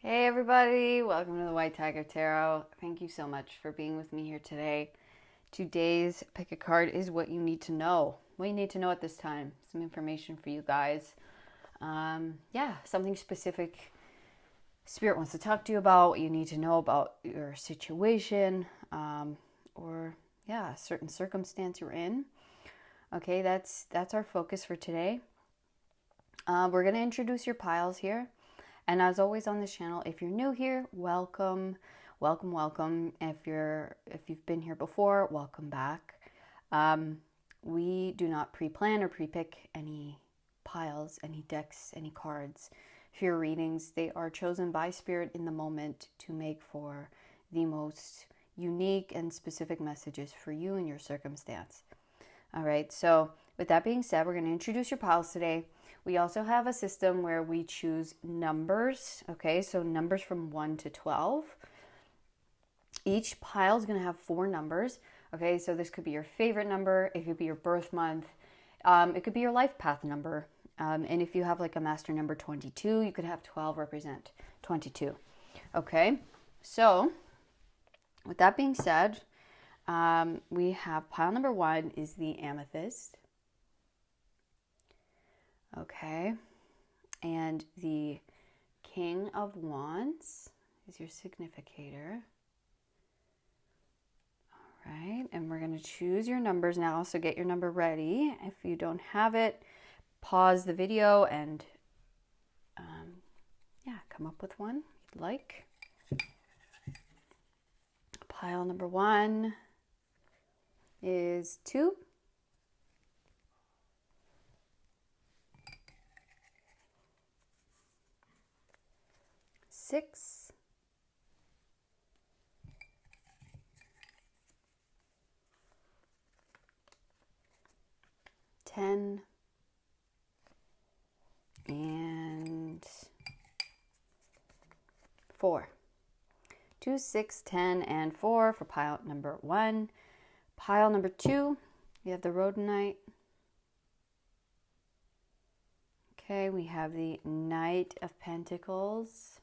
Hey everybody, welcome to the White Tiger Tarot. Thank you so much for being with me here today. Today's pick a card is what you need to know. What you need to know at this time. Some information for you guys. Something specific Spirit wants to talk to you about, what you need to know about your situation, or a certain circumstance you're in. Okay, that's our focus for today. We're going to introduce your piles here. And as always on this channel, if you're new here, welcome, welcome, welcome. If you've been here before, welcome back. We do not pre-plan or pre-pick any piles, any decks, any cards for your readings. They are chosen by Spirit in the moment to make for the most unique and specific messages for you and your circumstance. All right, so with that being said, we're going to introduce your piles today. We also have a system where we choose numbers, okay? So numbers from 1 to 12. Each pile is going to have 4 numbers, okay? So this could be your favorite number. It could be your birth month. It could be your life path number. And if you have like a master number 22, you could have 12 represent 22, okay? So with that being said, we have pile number 1 is the amethyst. Okay, and the King of Wands is your significator. All right, and we're going to choose your numbers now, so get your number ready. If you don't have it, pause the video and come up with one you'd like. Pile number 1 is 2. 6, 10, and 4. 2, 6, 10, and 4 for pile number 1. Pile number 2, we have the rhodonite. Okay, we have the Knight of Pentacles.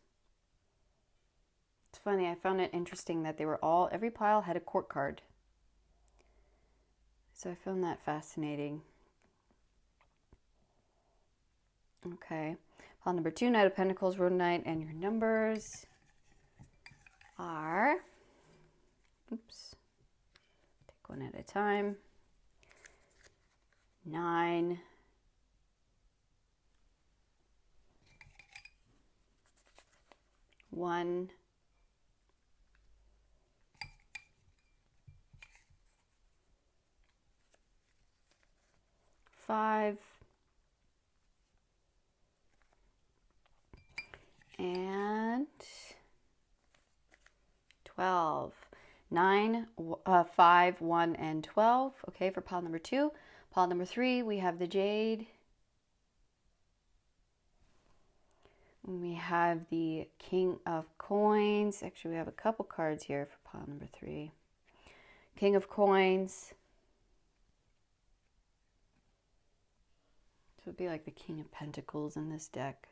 It's funny, I found it interesting that every pile had a court card. So I found that fascinating. Okay, pile number 2, Knight of Pentacles, rhodonite, and your numbers are, take one at a time, 9, 1, 5, and 12. 9, 5, 1, and 12. Okay, for pile number 2. Pile number 3, we have the Jade. We have the King of Coins. Actually, we have a couple cards here for pile number 3. King of Coins. So it would be like the King of Pentacles in this deck.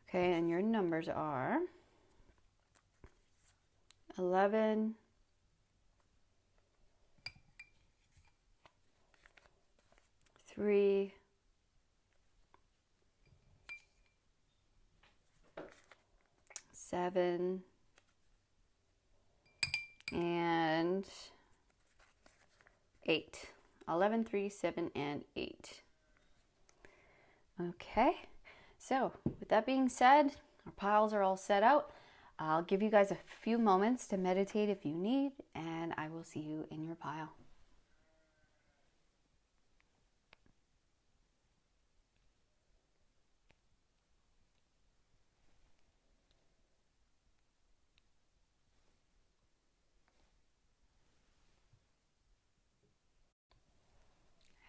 Okay, and your numbers are 11, 3, 7, and 8. 11, 3, 7, and 8. Okay, so with that being said, our piles are all set out. I'll give you guys a few moments to meditate if you need, and I will see you in your pile.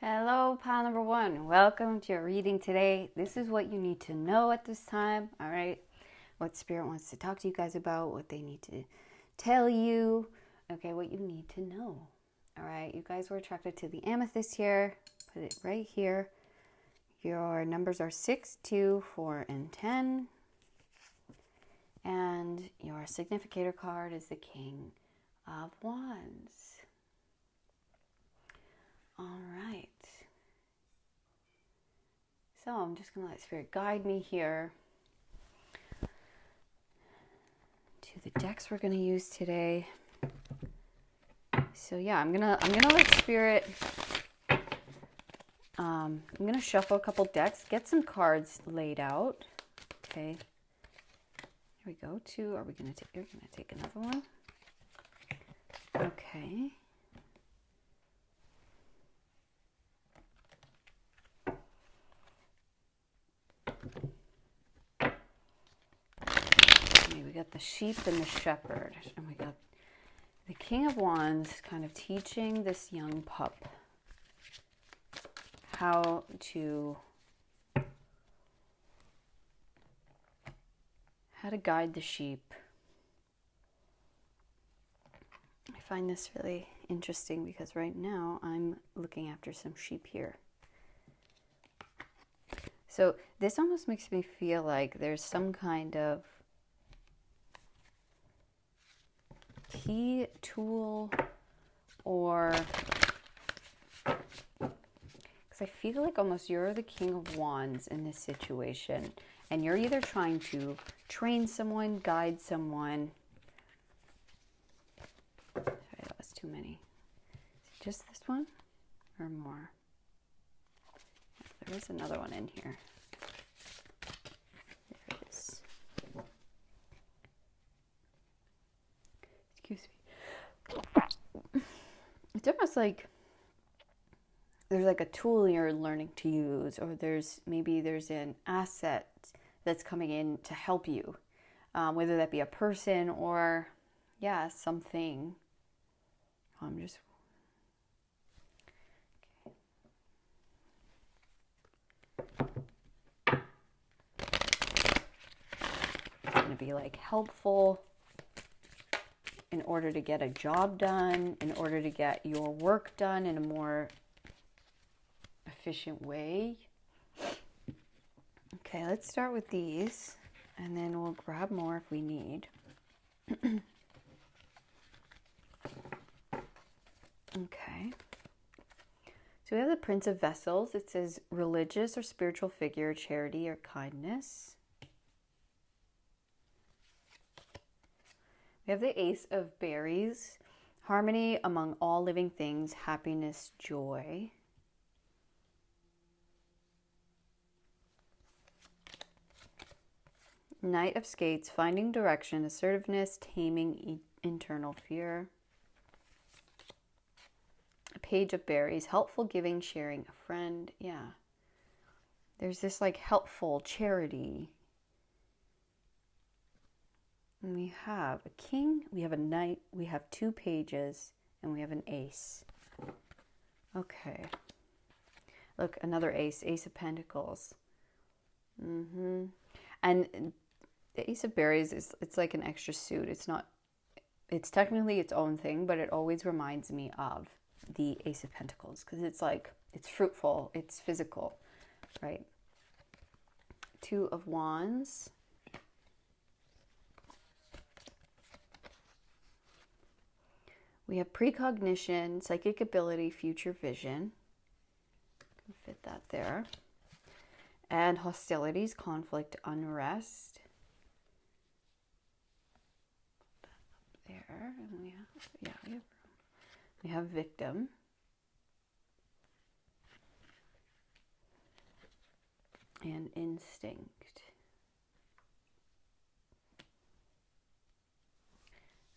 Hello, pile number 1. Welcome to your reading today. This is what you need to know at this time, all right? What Spirit wants to talk to you guys about, what they need to tell you, okay, what you need to know, all right? You guys were attracted to the amethyst here. Put it right here. Your numbers are 6, 2, 4, and 10. And your significator card is the King of Wands. All right. So I'm just going to let Spirit guide me here to the decks we're going to use today. So yeah, I'm gonna let Spirit. I'm gonna shuffle a couple decks, get some cards laid out. Okay. Here we go. Two. Are we gonna take? You're gonna take another one. Okay. Okay, we got the sheep and the shepherd, and we got the King of Wands, kind of teaching this young pup how to guide the sheep. I find this really interesting because right now I'm looking after some sheep here. So this almost makes me feel like there's some kind of key, tool, or because I feel like almost you're the King of Wands in this situation, and you're either trying to train someone, guide someone. Sorry, that was too many. Is it just this one or more? There is another one in here. There it is. Excuse me. It's almost like there's like a tool you're learning to use, or maybe there's an asset that's coming in to help you, whether that be a person or, yeah, something. I'm just... Okay. It's going to be like helpful in order to get a job done, in order to get your work done in a more efficient way. Okay, let's start with these, and then we'll grab more if we need. Okay. So we have the Prince of Vessels. It says religious or spiritual figure, charity, or kindness. We have the Ace of Berries, harmony among all living things, happiness, joy. Knight of Skates, finding direction, assertiveness, taming internal fear. Page of Berries, helpful, giving, sharing, a friend. Yeah. There's this like helpful charity. And we have a king, we have a knight, we have 2 pages, and we have an ace. Okay. Look, another ace, Ace of Pentacles. And the Ace of Berries it's like an extra suit. It's technically its own thing, but it always reminds me of the Ace of Pentacles because it's like, it's fruitful, it's physical, right? 2 of Wands. We have precognition, psychic ability, future vision. Can fit that there. And hostilities, conflict, unrest. Put that up there. And we have victim. And instinct.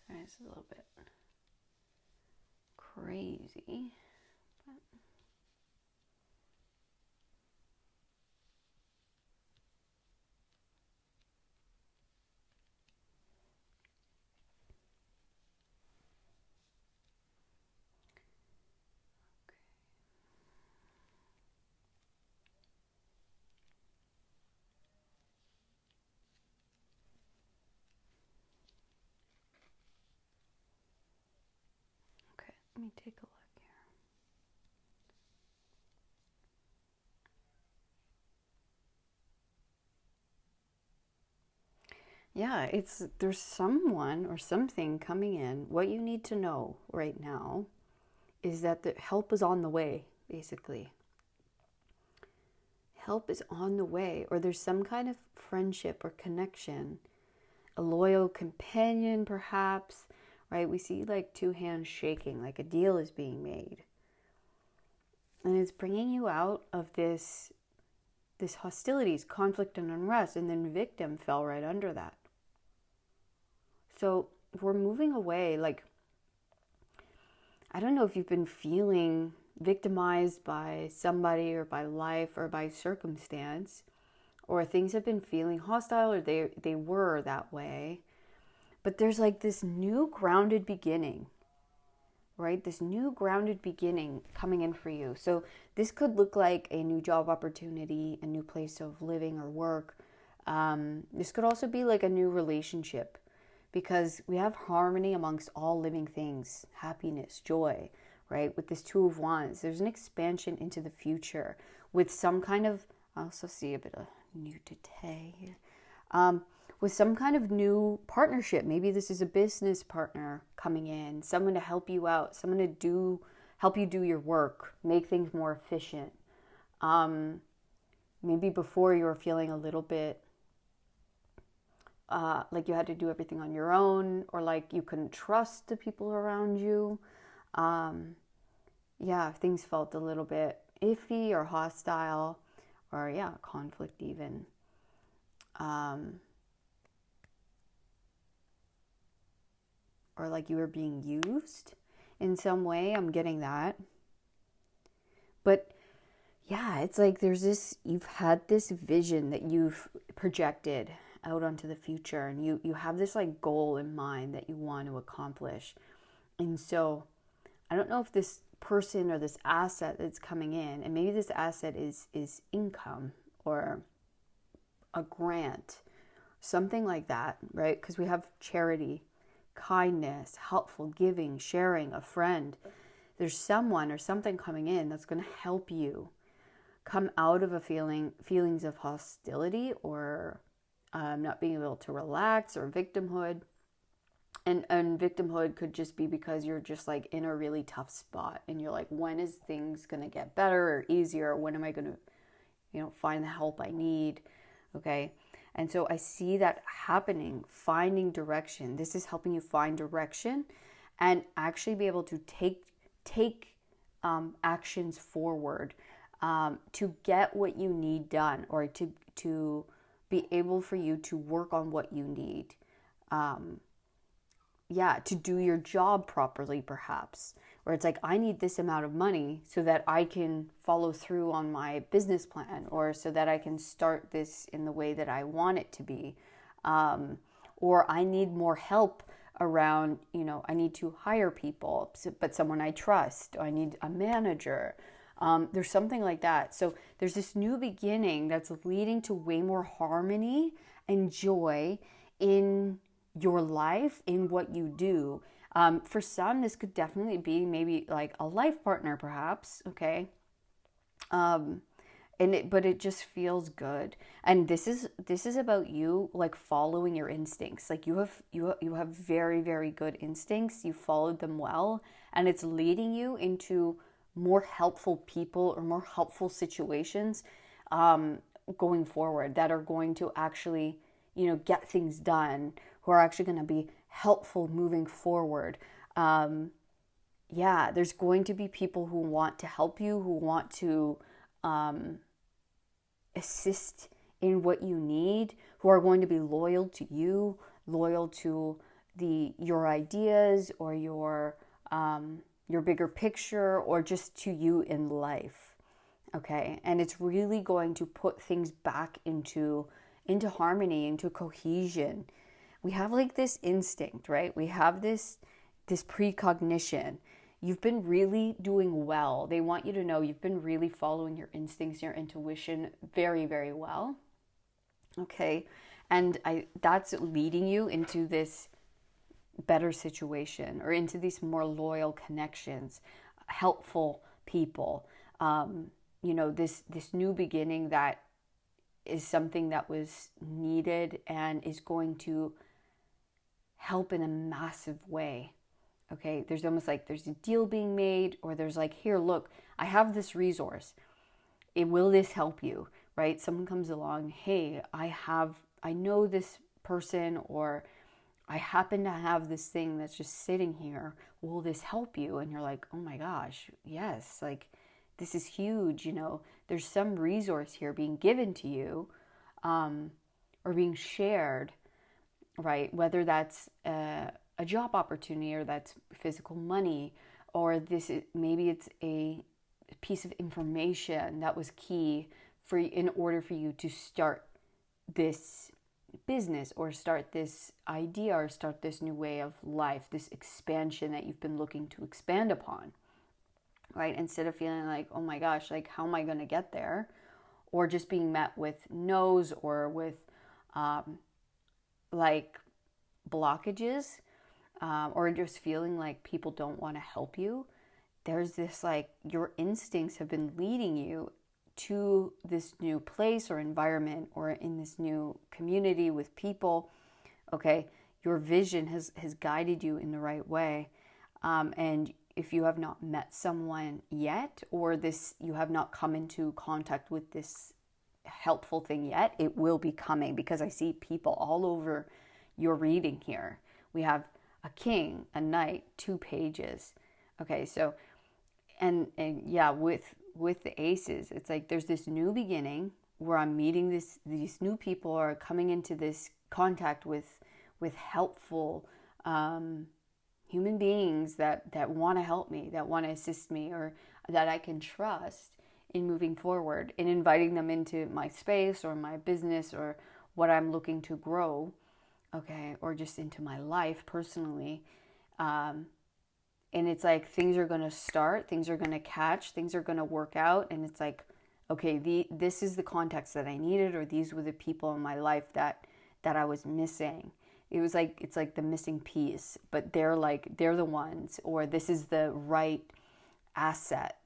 All right, this is a little bit crazy. But okay, let me take a look here. yeah, there's someone or something coming in. What you need to know right now is that the help is on the way, basically. Help is on the way, or there's some kind of friendship or connection, a loyal companion perhaps, right? We see like two hands shaking, like a deal is being made. And it's bringing you out of this hostilities, conflict, and unrest, and then victim fell right under that. So we're moving away. Like, I don't know if you've been feeling victimized by somebody or by life or by circumstance, or things have been feeling hostile, or they were that way. But there's like this new grounded beginning, right? This new grounded beginning coming in for you. So this could look like a new job opportunity, a new place of living or work. This could also be like a new relationship, because we have harmony amongst all living things, happiness, joy, right? With this Two of Wands, there's an expansion into the future with some kind of, I also see a bit of nudity here. With some kind of new partnership. Maybe this is a business partner coming in, someone to help you out, someone to help you do your work, make things more efficient. Maybe before you were feeling a little bit like you had to do everything on your own, or like you couldn't trust the people around you. Yeah, things felt a little bit iffy or hostile, or yeah, conflict even. Or like you were being used in some way. I'm getting that. But yeah, it's like you've had this vision that you've projected out onto the future, and you have this like goal in mind that you want to accomplish. And so I don't know if this person or this asset that's coming in, and maybe this asset is income or a grant, something like that, right? Because we have charity, kindness, helpful giving, sharing, a friend. There's someone or something coming in that's going to help you come out of feelings of hostility, or not being able to relax, or victimhood. And victimhood could just be because you're just like in a really tough spot, and you're like, when is things going to get better or easier? When am I going to, find the help I need? Okay. And so I see that happening, finding direction. This is helping you find direction and actually be able to take actions forward to get what you need done, or to be able for you to work on what you need. To do your job properly, perhaps. Where it's like, I need this amount of money so that I can follow through on my business plan, or so that I can start this in the way that I want it to be. Or I need more help around, I need to hire people, but someone I trust. Or I need a manager. There's something like that. So there's this new beginning that's leading to way more harmony and joy in your life, in what you do. For some, this could definitely be maybe like a life partner, perhaps. Okay. But it just feels good. And this is about you, like, following your instincts. Like you have very, very good instincts. You followed them well, and it's leading you into more helpful people or more helpful situations going forward, that are going to actually, get things done, who are actually going to be helpful moving forward. There's going to be people who want to help you, who want to assist in what you need, who are going to be loyal to you, loyal to your ideas, or your bigger picture, or just to you in life. Okay, and it's really going to put things back into harmony, into cohesion. We have like this instinct, right? We have this precognition. You've been really doing well. They want you to know you've been really following your instincts, your intuition very, very well. Okay, and that's leading you into this better situation, or into these more loyal connections, helpful people. This new beginning that is something that was needed and is going to help in a massive way. Okay, there's almost like there's a deal being made, or there's like, here, look, I have this resource. Will this help you? Right? Someone comes along, hey, I know this person, or I happen to have this thing that's just sitting here. Will this help you? And you're like, oh my gosh, yes, like this is huge. You know, there's some resource here being given to you, or being shared, right? Whether that's a job opportunity, or that's physical money, or maybe it's a piece of information that was key in order for you to start this business, or start this idea, or start this new way of life, this expansion that you've been looking to expand upon, right? Instead of feeling like, oh my gosh, like how am I going to get there? Or just being met with no's, or with like blockages, or just feeling like people don't want to help you. There's this, like, your instincts have been leading you to this new place or environment, or in this new community with people. Okay, your vision has guided you in the right way. And if you have not met someone yet, or you have not come into contact with this helpful thing yet, it will be coming, because I see people all over your reading here. We have a king, a knight, 2 pages. Okay, so and yeah, with the aces, it's like there's this new beginning where I'm meeting these new people, are coming into this contact with helpful human beings that want to help me, that want to assist me, or that I can trust in moving forward, in inviting them into my space, or my business, or what I'm looking to grow, okay, or just into my life personally. And it's like things are going to start, things are going to catch, things are going to work out. And it's like, okay, this is the context that I needed, or these were the people in my life that I was missing. It's like the missing piece, but they're the ones, or this is the right asset.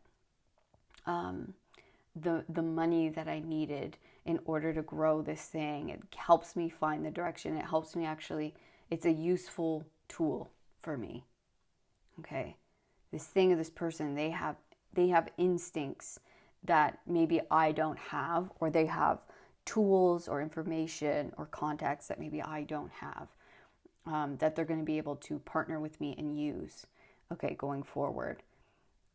The money that I needed in order to grow this thing. It helps me find the direction. It helps me it's a useful tool for me. Okay, this thing or this person, they have instincts that maybe I don't have, or they have tools or information or contacts that maybe I don't have, that they're going to be able to partner with me and use, okay, going forward.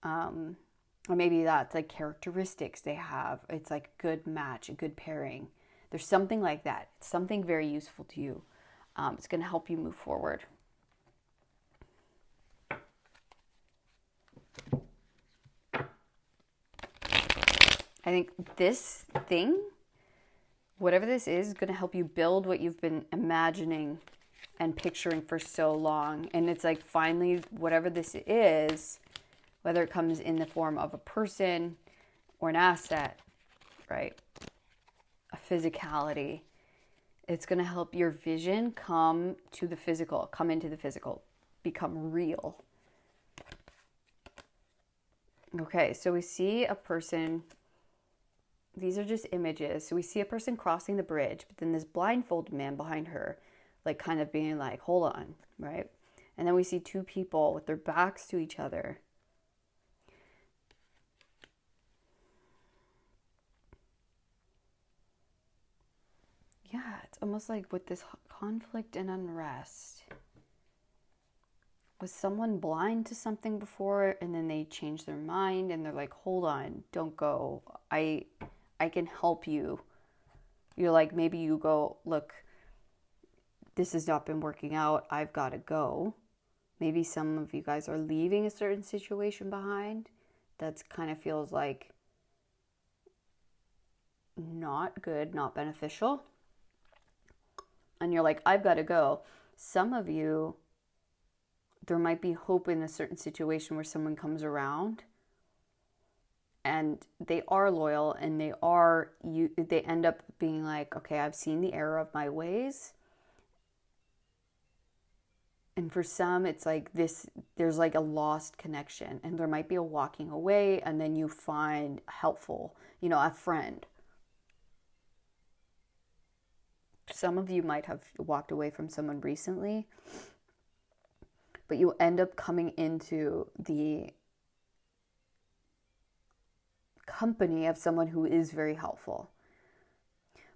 Or maybe that's like characteristics they have. It's like a good match, a good pairing. There's something like that. It's something very useful to you. It's going to help you move forward. I think this thing, whatever this is going to help you build what you've been imagining and picturing for so long. And it's like finally, whatever this is, whether it comes in the form of a person or an asset, right? A physicality, it's going to help your vision come into the physical, become real. Okay, so we see a person. These are just images. So we see a person crossing the bridge, but then this blindfolded man behind her, like kind of being like, hold on, right? And then we see 2 people with their backs to each other. Yeah, it's almost like with this conflict and unrest. Was someone blind to something before, and then they change their mind and they're like, hold on, don't go. I can help you. You're like, maybe you go, look, this has not been working out. I've got to go. Maybe some of you guys are leaving a certain situation behind. That's kind of feels like not good, not beneficial. And you're like, I've got to go. Some of you, there might be hope in a certain situation where someone comes around and they are loyal, and they end up being like, okay, I've seen the error of my ways. And for some, it's like there's like a lost connection, and there might be a walking away, and then you find helpful, a friend. some of you might have walked away from someone recently, but you end up coming into the company of someone who is very helpful.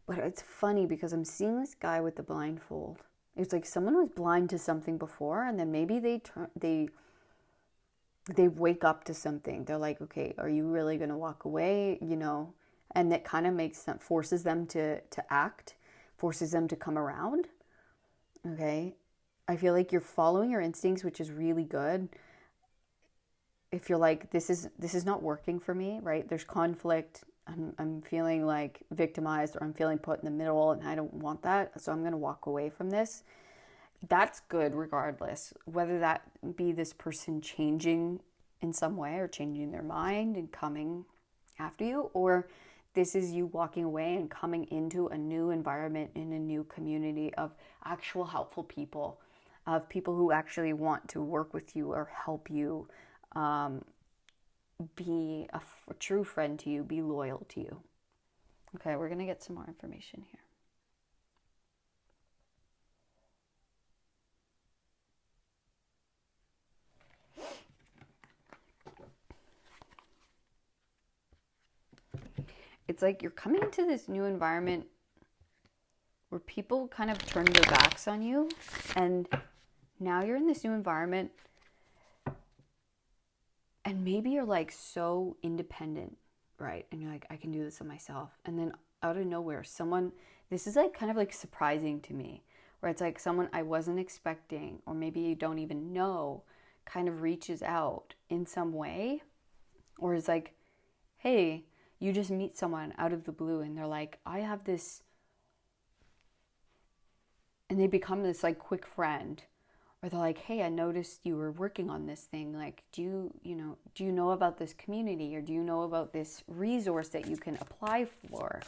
But it's funny because I'm seeing this guy with the blindfold. It's like someone was blind to something before, and then maybe they wake up to something. They're like, okay, are you really going to walk away? You know, and that kind of forces them to act, forces them to come around. Okay. I feel like you're following your instincts, which is really good. If you're like, this is not working for me, right? There's conflict. I'm feeling like victimized, or I'm feeling put in the middle, and I don't want that. So I'm going to walk away from this. That's good regardless, whether that be this person changing in some way or changing their mind and coming after you, or this is you walking away and coming into a new environment in a new community of actual helpful people, of people who actually want to work with you or help you, be a true friend to you, be loyal to you. Okay, we're going to get some more information here. It's like you're coming into this new environment where people kind of turn their backs on you, and now you're in this new environment, and maybe you're like so independent, right? And you're like, I can do this on myself. And then out of nowhere, this is like kind of like surprising to me, where it's like someone I wasn't expecting, or maybe you don't even know, kind of reaches out in some way, or is like, hey, you just meet someone out of the blue and they're like, I have this, and they become this like quick friend. Or they're like, hey, I noticed you were working on this thing. Like, do you know about this community, or do you know about this resource that you can apply for?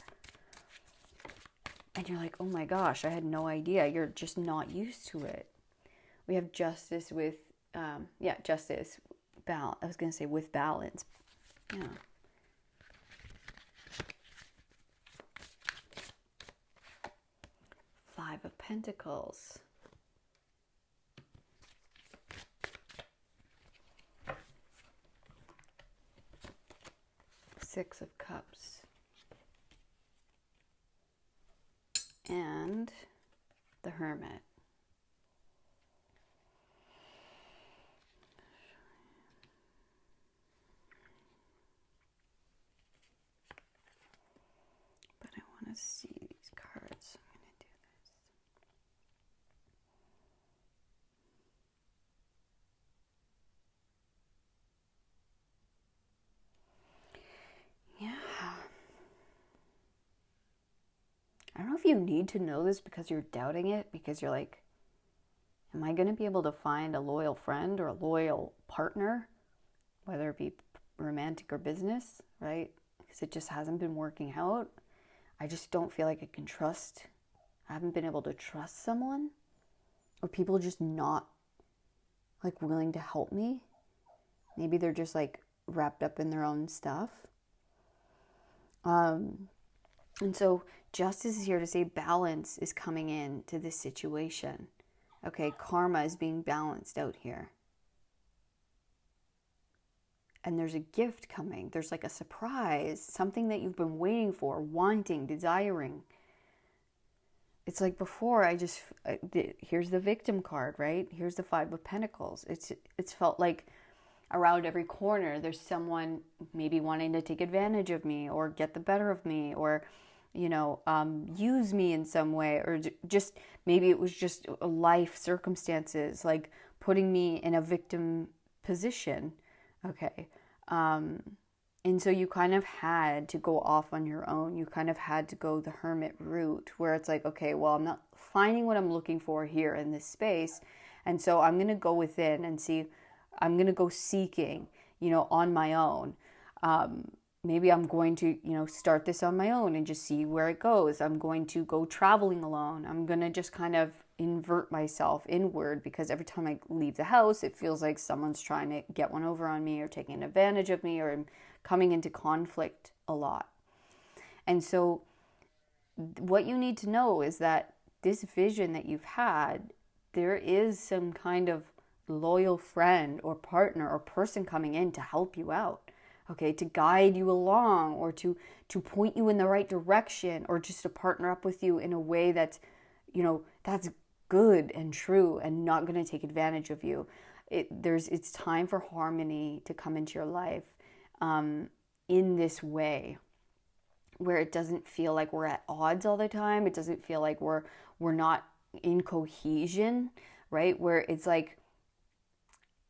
And you're like, oh my gosh, I had no idea. You're just not used to it. We have justice with, justice, balance. I was going to say with balance. Yeah. Five of Pentacles. Six of Cups. And the Hermit. But I want to see these cards, so I'm going to do this. Yeah. I don't know if you need to know this because you're doubting it, because you're like, am I going to be able to find a loyal friend or a loyal partner, whether it be romantic or business, right? Because it just hasn't been working out. I just don't feel like I haven't been able to trust someone, or people just not like willing to help me. Maybe they're just like wrapped up in their own stuff. And so justice is here to say balance is coming in to this situation. Okay, karma is being balanced out here. And there's a gift coming. There's like a surprise, something that you've been waiting for, wanting, desiring. It's like before, here's the victim card, right? Here's the Five of Pentacles. It's felt like around every corner, there's someone maybe wanting to take advantage of me, or get the better of me, or, use me in some way, or just, maybe it was just life circumstances, like putting me in a victim position. Okay. And so you kind of had to go off on your own. You kind of had to go the hermit route, where it's like, okay, well, I'm not finding what I'm looking for here in this space. And so I'm going to go within and see, I'm going to go seeking, on my own. Maybe I'm going to, start this on my own and just see where it goes. I'm going to go traveling alone. I'm going to just kind of invert myself inward, because every time I leave the house, it feels like someone's trying to get one over on me, or taking advantage of me, or I'm coming into conflict a lot. And so what you need to know is that this vision that you've had, there is some kind of loyal friend or partner or person coming in to help you out, okay, to guide you along, or to point you in the right direction, or just to partner up with you in a way that's, that's good and true and not going to take advantage of you. It's time for harmony to come into your life in this way, where it doesn't feel like we're at odds all the time. It doesn't feel like we're not in cohesion, right? Where it's like,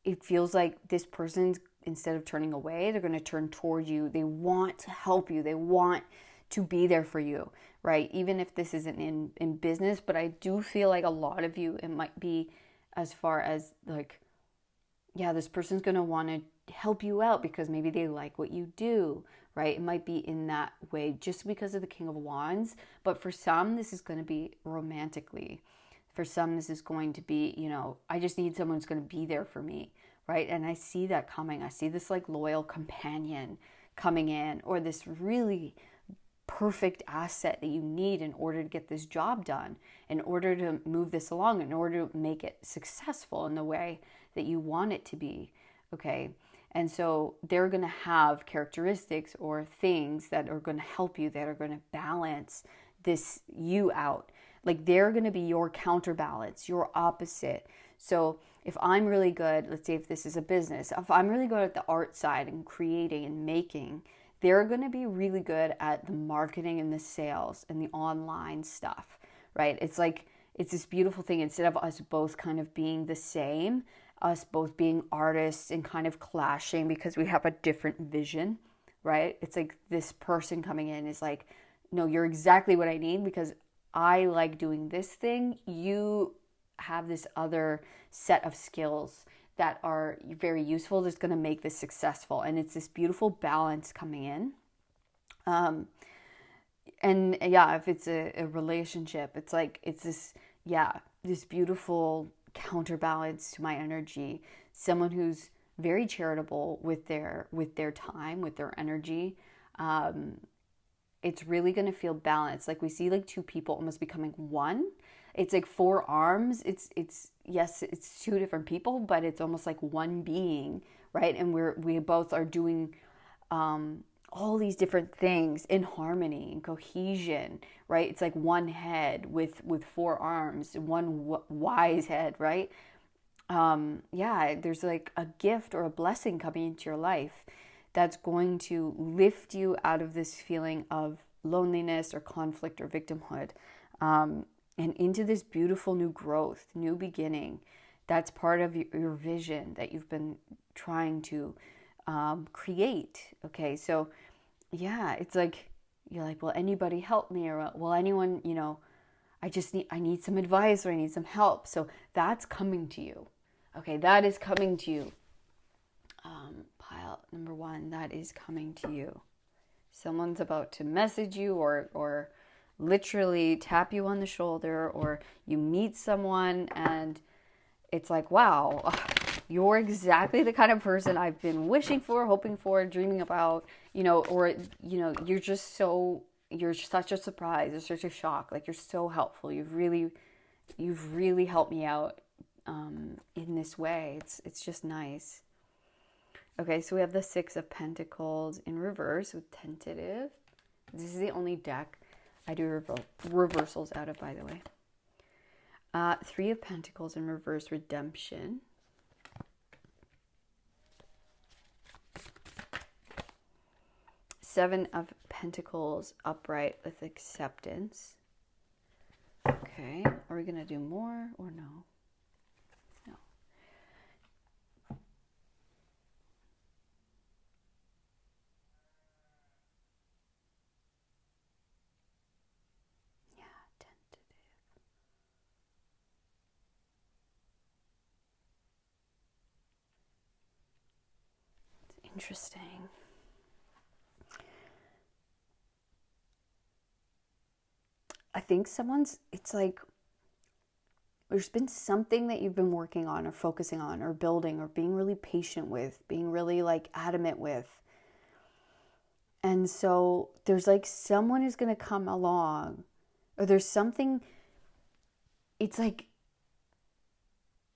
it feels like this person's, instead of turning away, they're going to turn toward you. They want to help you. They want to be there for you, right? Even if this isn't in business, but I do feel like a lot of you, it might be as far as like, yeah, this person's going to want to help you out because maybe they like what you do, right? It might be in that way just because of the King of Wands. But for some, this is going to be romantically. For some, this is going to be, I just need someone who's going to be there for me, right? And I see that coming. I see this like loyal companion coming in, or this really perfect asset that you need in order to get this job done, in order to move this along, in order to make it successful in the way that you want it to be, okay? And so they're going to have characteristics or things that are going to help you, that are going to balance this you out. Like they're going to be your counterbalance, your opposite. So if I'm really good, let's say if this is a business, if I'm really good at the art side and creating and making, they're going to be really good at the marketing and the sales and the online stuff, right? It's like, it's this beautiful thing. Instead of us both kind of being the same, us both being artists and kind of clashing because we have a different vision, right? It's like this person coming in is like, no, you're exactly what I need because I like doing this thing. You have this other set of skills that are very useful, that's going to make this successful. And it's this beautiful balance coming in. And yeah, if it's a relationship, it's like, it's this, this beautiful counterbalance to my energy. Someone who's very charitable with their time, with their energy. It's really going to feel balanced. Like we see like two people almost becoming one. It's like four arms. It's yes, it's two different people, but it's almost like one being, right? And we both are doing all these different things in harmony and cohesion, right? It's like one head with four arms, one wise head, right? There's like a gift or a blessing coming into your life that's going to lift you out of this feeling of loneliness or conflict or victimhood, and into this beautiful new growth, new beginning. That's part of your vision that you've been trying to create. Okay, so yeah, it's like, you're like, will anybody help me? Or will anyone, I need some advice, or I need some help. So that's coming to you. Okay, that is coming to you. Pile number one, that is coming to you. Someone's about to message you or literally tap you on the shoulder, or you meet someone and it's like, wow, you're exactly the kind of person I've been wishing for, hoping for, dreaming about, you're such a surprise, you're such a shock, like you're so helpful. You've really helped me out in this way. It's just nice. Okay, so we have the Six of Pentacles in reverse with tentative. This is the only deck I do reversals out of, by the way. Three of Pentacles in reverse, redemption. Seven of Pentacles upright with acceptance. Okay, are we going to do more or no? No. Yeah, tentative. It's interesting. I think it's like, there's been something that you've been working on or focusing on or building or being really patient with, being really like adamant with. And so there's like someone who's going to come along, or there's something it's like,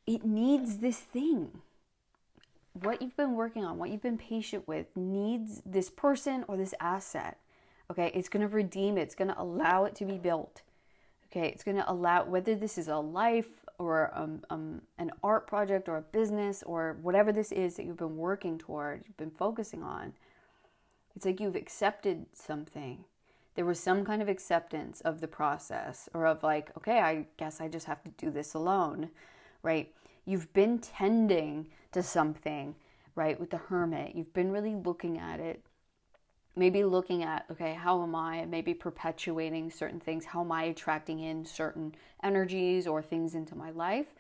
it needs this thing. What you've been working on, what you've been patient with, needs this person or this asset. Okay, it's going to redeem it. It's going to allow it to be built. Okay, it's going to allow, whether this is a life or an art project or a business or whatever this is that you've been working toward, you've been focusing on. It's like you've accepted something. There was some kind of acceptance of the process, or of like, okay, I guess I just have to do this alone, right? You've been tending to something, right? With the Hermit, you've been really looking at it. Maybe looking at, okay, how am I maybe perpetuating certain things? How am I attracting in certain energies or things into my life?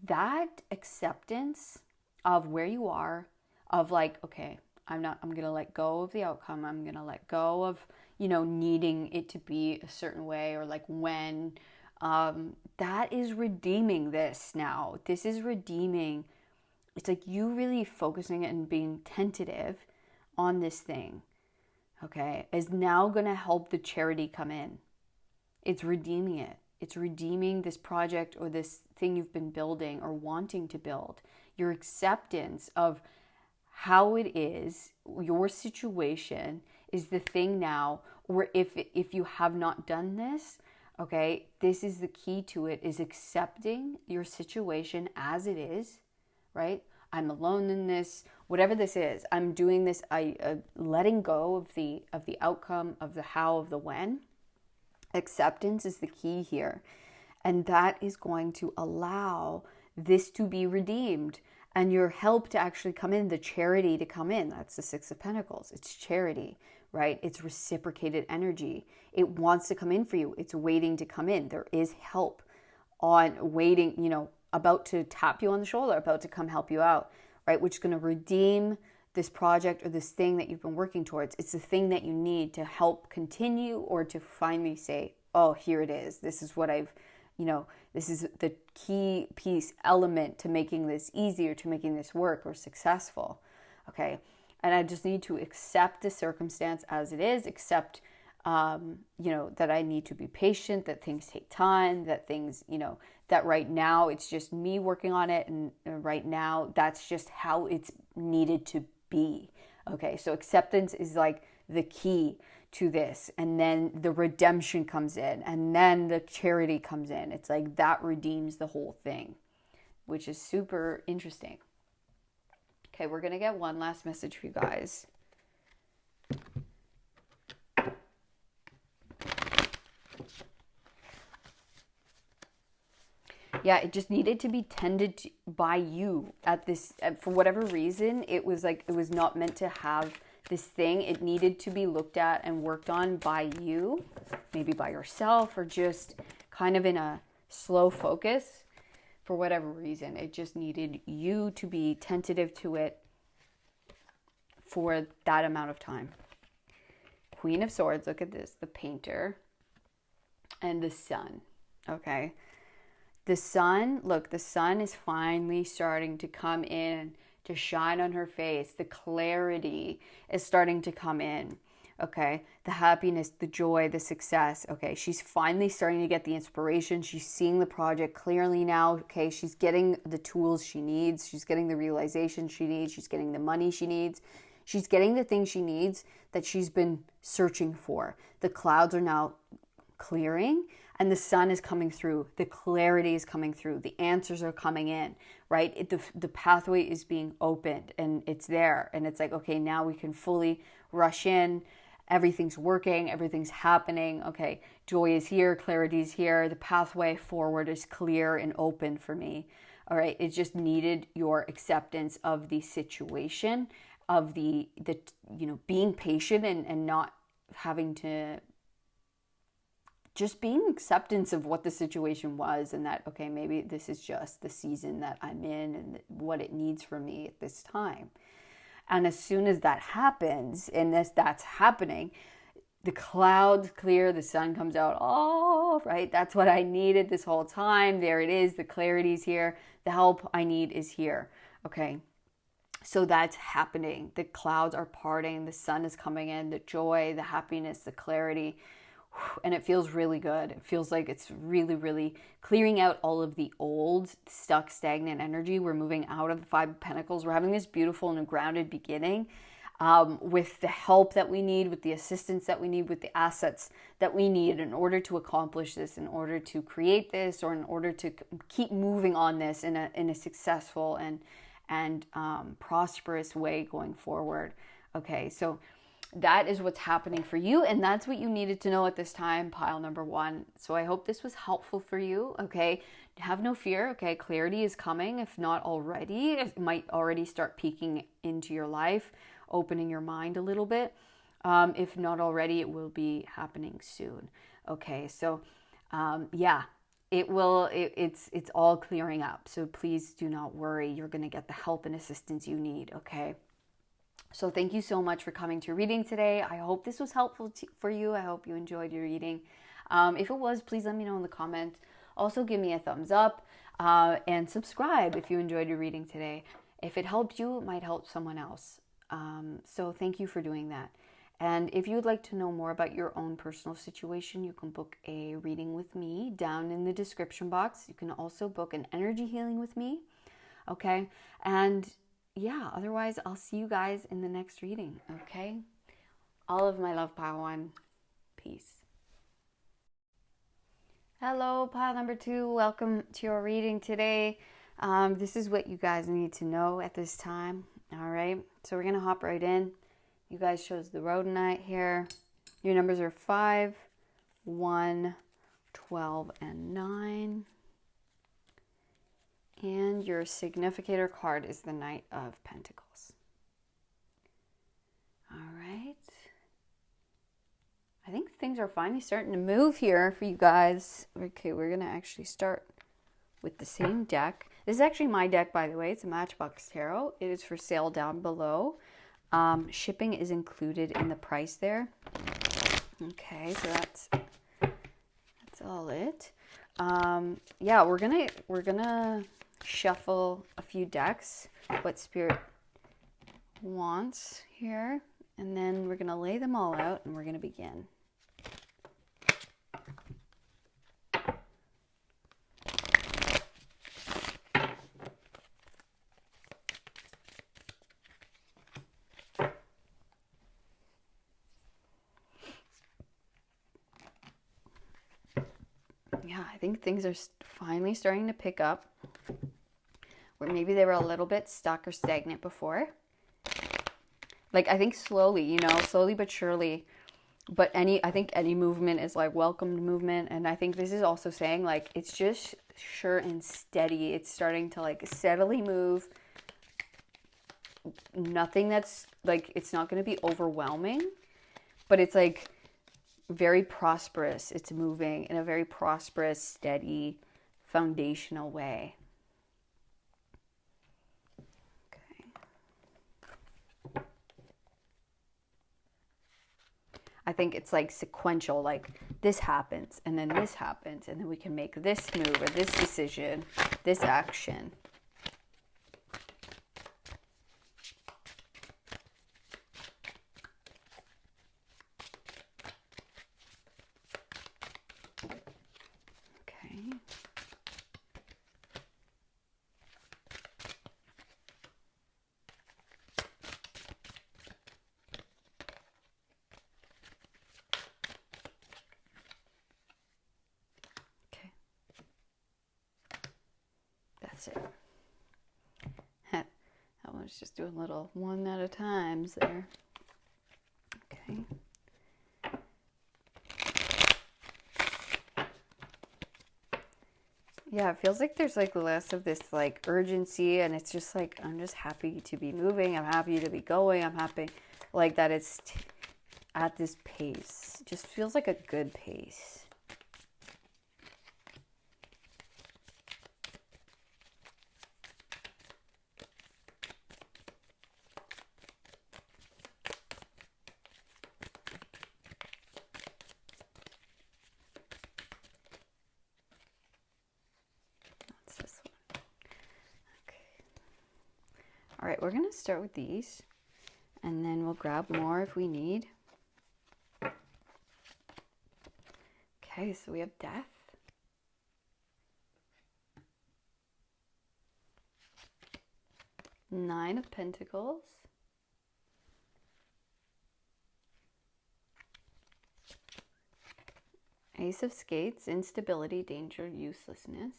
That acceptance of where you are, of like, okay, I'm going to let go of the outcome. I'm going to let go of, needing it to be a certain way, or like when, that is redeeming this now. This is redeeming. It's like you really focusing and being tentative on this thing, okay, is now going to help the charity come in. It's redeeming it. It's redeeming this project or this thing you've been building or wanting to build. Your acceptance of how it is, your situation is the thing now. Or if you have not done this, okay, this is the key to it, is accepting your situation as it is, right? I'm alone in this, whatever this is. I'm doing this. Letting go of the outcome, of the how, of the when. Acceptance is the key here, and that is going to allow this to be redeemed, and your help to actually come in, the charity to come in. That's the Six of Pentacles. It's charity, right? It's reciprocated energy. It wants to come in for you. It's waiting to come in. There is help on waiting, about to tap you on the shoulder, about to come help you out, right? Which is going to redeem this project or this thing that you've been working towards. It's the thing that you need to help continue, or to finally say, oh, here it is. This is what this is the key piece, element to making this easier, to making this work or successful. Okay. And I just need to accept the circumstance as it is, accept, that I need to be patient, that things take time, that things, that right now it's just me working on it. And right now that's just how it's needed to be. Okay. So acceptance is like the key to this. And then the redemption comes in, and then the charity comes in. It's like that redeems the whole thing, which is super interesting. Okay, we're going to get one last message for you guys. Yeah, it just needed to be tended to by you at this, for whatever reason. It was not meant to have this thing. It needed to be looked at and worked on by you, maybe by yourself, or just kind of in a slow focus. For whatever reason, it just needed you to be tentative to it for that amount of time. Queen of Swords, look at this, the Painter, and the Sun, okay? The Sun, look, the Sun is finally starting to come in, to shine on her face. The clarity is starting to come in, okay? The happiness, the joy, the success, okay? She's finally starting to get the inspiration. She's seeing the project clearly now, okay? She's getting the tools she needs. She's getting the realization she needs. She's getting the money she needs. She's getting the things she needs that she's been searching for. The clouds are now clearing, and the sun is coming through. The clarity is coming through. The answers are coming in, right? The pathway is being opened, and it's there. And it's like, okay, now we can fully rush in. Everything's working. Everything's happening. Okay, joy is here. Clarity is here. The pathway forward is clear and open for me. All right, it just needed your acceptance of the situation, of the being patient and not having to, just being acceptance of what the situation was, and that, okay, maybe this is just the season that I'm in and what it needs from me at this time. And as soon as that happens, and that's happening, the clouds clear, the sun comes out. Oh, right, that's what I needed this whole time. There it is. The clarity's here. The help I need is here. Okay. So that's happening. The clouds are parting. The sun is coming in. The joy, the happiness, the clarity. and it feels really good. It feels like it's really, really clearing out all of the old, stuck, stagnant energy. We're moving out of the Five of Pentacles. We're having this beautiful and grounded beginning with the help that we need, with the assistance that we need, with the assets that we need in order to accomplish this, in order to create this, or in order to keep moving on this in a successful and prosperous way going forward. Okay, so that is what's happening for you, and that's what you needed to know at this time, pile number one. So I hope this was helpful for you. Okay, have no fear. Okay, clarity is coming. If not already, it might already start peeking into your life, opening your mind a little bit. If not already, it will be happening soon. Okay, so yeah, it will. It's all clearing up. So please do not worry. You're going to get the help and assistance you need. Okay. So thank you so much for coming to reading today. I hope this was helpful for you. I hope you enjoyed your reading. If it was, please let me know in the comments. Also, give me a thumbs up and subscribe if you enjoyed your reading today. If it helped you, it might help someone else. So thank you for doing that. And if you would like to know more about your own personal situation, you can book a reading with me down in the description box. You can also book an energy healing with me. Okay. And yeah, otherwise, I'll see you guys in the next reading, okay? All of my love, pile one. Peace. Hello, pile number two. Welcome to your reading today. This is what you guys need to know at this time, all right? So we're going to hop right in. You guys chose the Rhodonite here. Your numbers are 5, 1, 12, and 9. And your significator card is the Knight of Pentacles. All right. I think things are finally starting to move here for you guys. Okay, we're going to actually start with the same deck. This is actually my deck, by the way. It's a Matchbox Tarot. It is for sale down below. Shipping is included in the price there. Okay, so that's all it. Yeah, we're gonna shuffle a few decks, what Spirit wants here, and then we're going to lay them all out and we're going to begin. Yeah, I think things are finally starting to pick up. Where maybe they were a little bit stuck or stagnant before. Like, I think slowly, slowly but surely. But I think any movement is like welcomed movement. And I think this is also saying like, it's just sure and steady. It's starting to like steadily move. Nothing that's like, it's not going to be overwhelming. But it's like very prosperous. It's moving in a very prosperous, steady, foundational way. I think it's like sequential, like this happens and then this happens and then we can make this move or this decision, this action. Okay. That's it. That one's just doing little one at a times there. Okay. Yeah, it feels like there's like less of this like urgency, and it's just like, I'm just happy to be moving. I'm happy to be going. I'm happy like that it's at this pace. It just feels like a good pace. All right, we're going to start with these, and then we'll grab more if we need. Okay, so we have death. Nine of Pentacles. Ace of Skates, instability, danger, uselessness.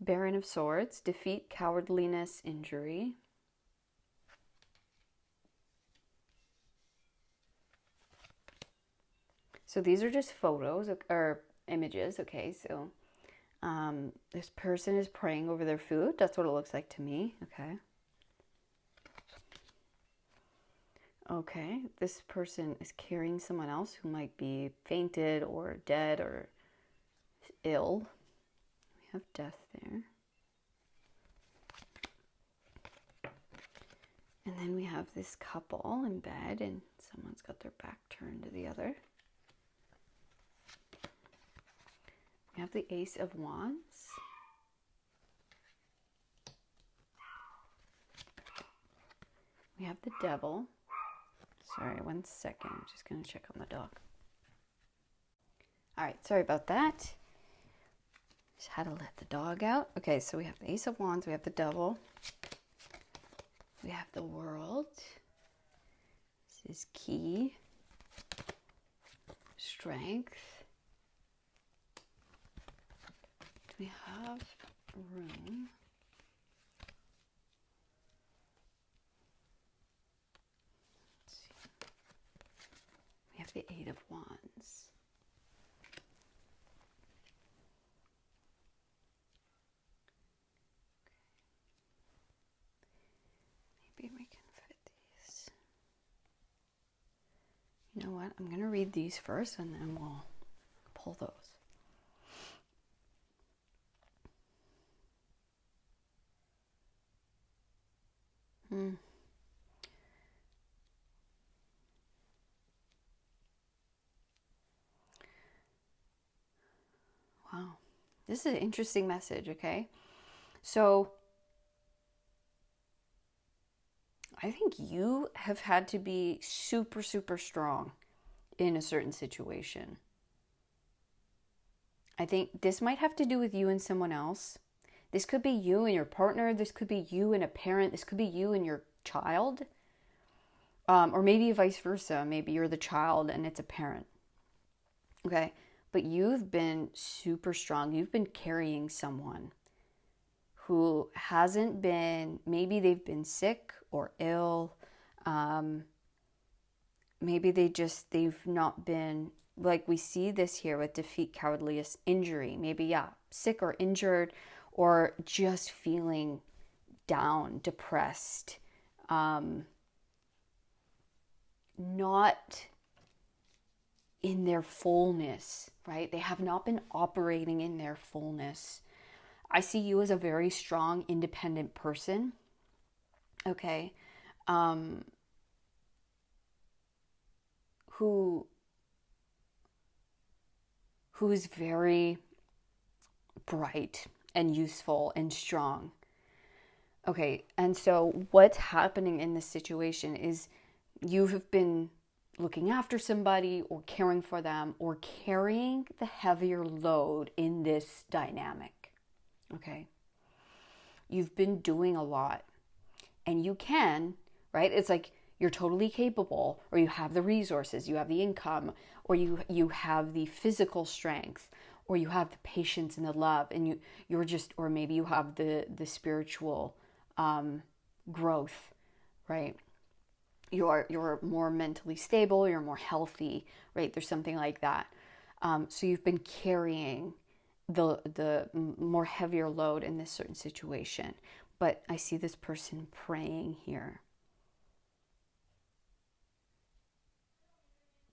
Baron of Swords, defeat, cowardliness, injury. So these are just photos or images, okay? So this person is praying over their food. That's what it looks like to me, okay? Okay, this person is carrying someone else who might be fainted or dead or ill. We have death there. And then we have this couple in bed and someone's got their back turned to the other. We have the Ace of Wands. We have the Devil. Sorry, 1 second. I'm just going to check on the dog. All right, sorry about that. Just had to let the dog out. Okay, so we have the Ace of Wands. We have the Devil. We have the World. This is key. Strength. Do we have room? Let's see. We have the Eight of Wands. Maybe we can fit these. You know what? I'm going to read these first and then we'll pull those. Wow. This is an interesting message, okay? So I think you have had to be super, super strong in a certain situation. I think this might have to do with you and someone else. This could be you and your partner. This could be you and a parent. This could be you and your child. Or maybe vice versa. Maybe you're the child and it's a parent. Okay? But you've been super strong. You've been carrying someone who hasn't been, maybe they've been sick or ill. Maybe they've not been, like we see this here with defeat, cowardliness, injury. Maybe, yeah, sick or injured or just feeling down, depressed, not in their fullness, right? They have not been operating in their fullness. I see you as a very strong, independent person, okay? Who is very bright and useful and strong. Okay, and so what's happening in this situation is you have been looking after somebody or caring for them or carrying the heavier load in this dynamic, okay? You've been doing a lot and you can, right? It's like you're totally capable, or you have the resources, you have the income, or you have the physical strength, or you have the patience and the love, and you're just, or maybe you have the spiritual growth, right? You're more mentally stable, you're more healthy, right? There's something like that. So you've been carrying the more heavier load in this certain situation. But I see this person praying here.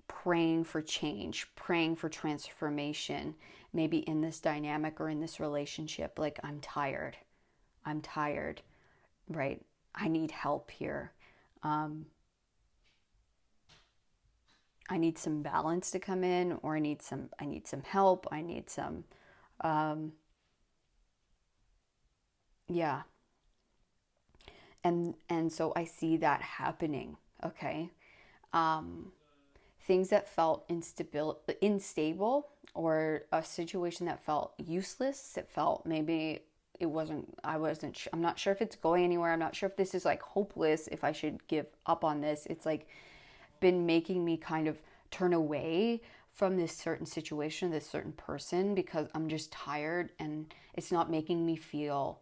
Praying for change, praying for transformation, maybe in this dynamic or in this relationship. Like, I'm tired, right? I need help here. I need some balance to come in, or I need some help. I need some, yeah. And so I see that happening, okay? things that felt unstable, or a situation that felt useless. It felt maybe it wasn't, I'm not sure if it's going anywhere. I'm not sure if this is like hopeless, if I should give up on this. It's like been making me kind of turn away from this certain situation, this certain person, because I'm just tired, and it's not making me feel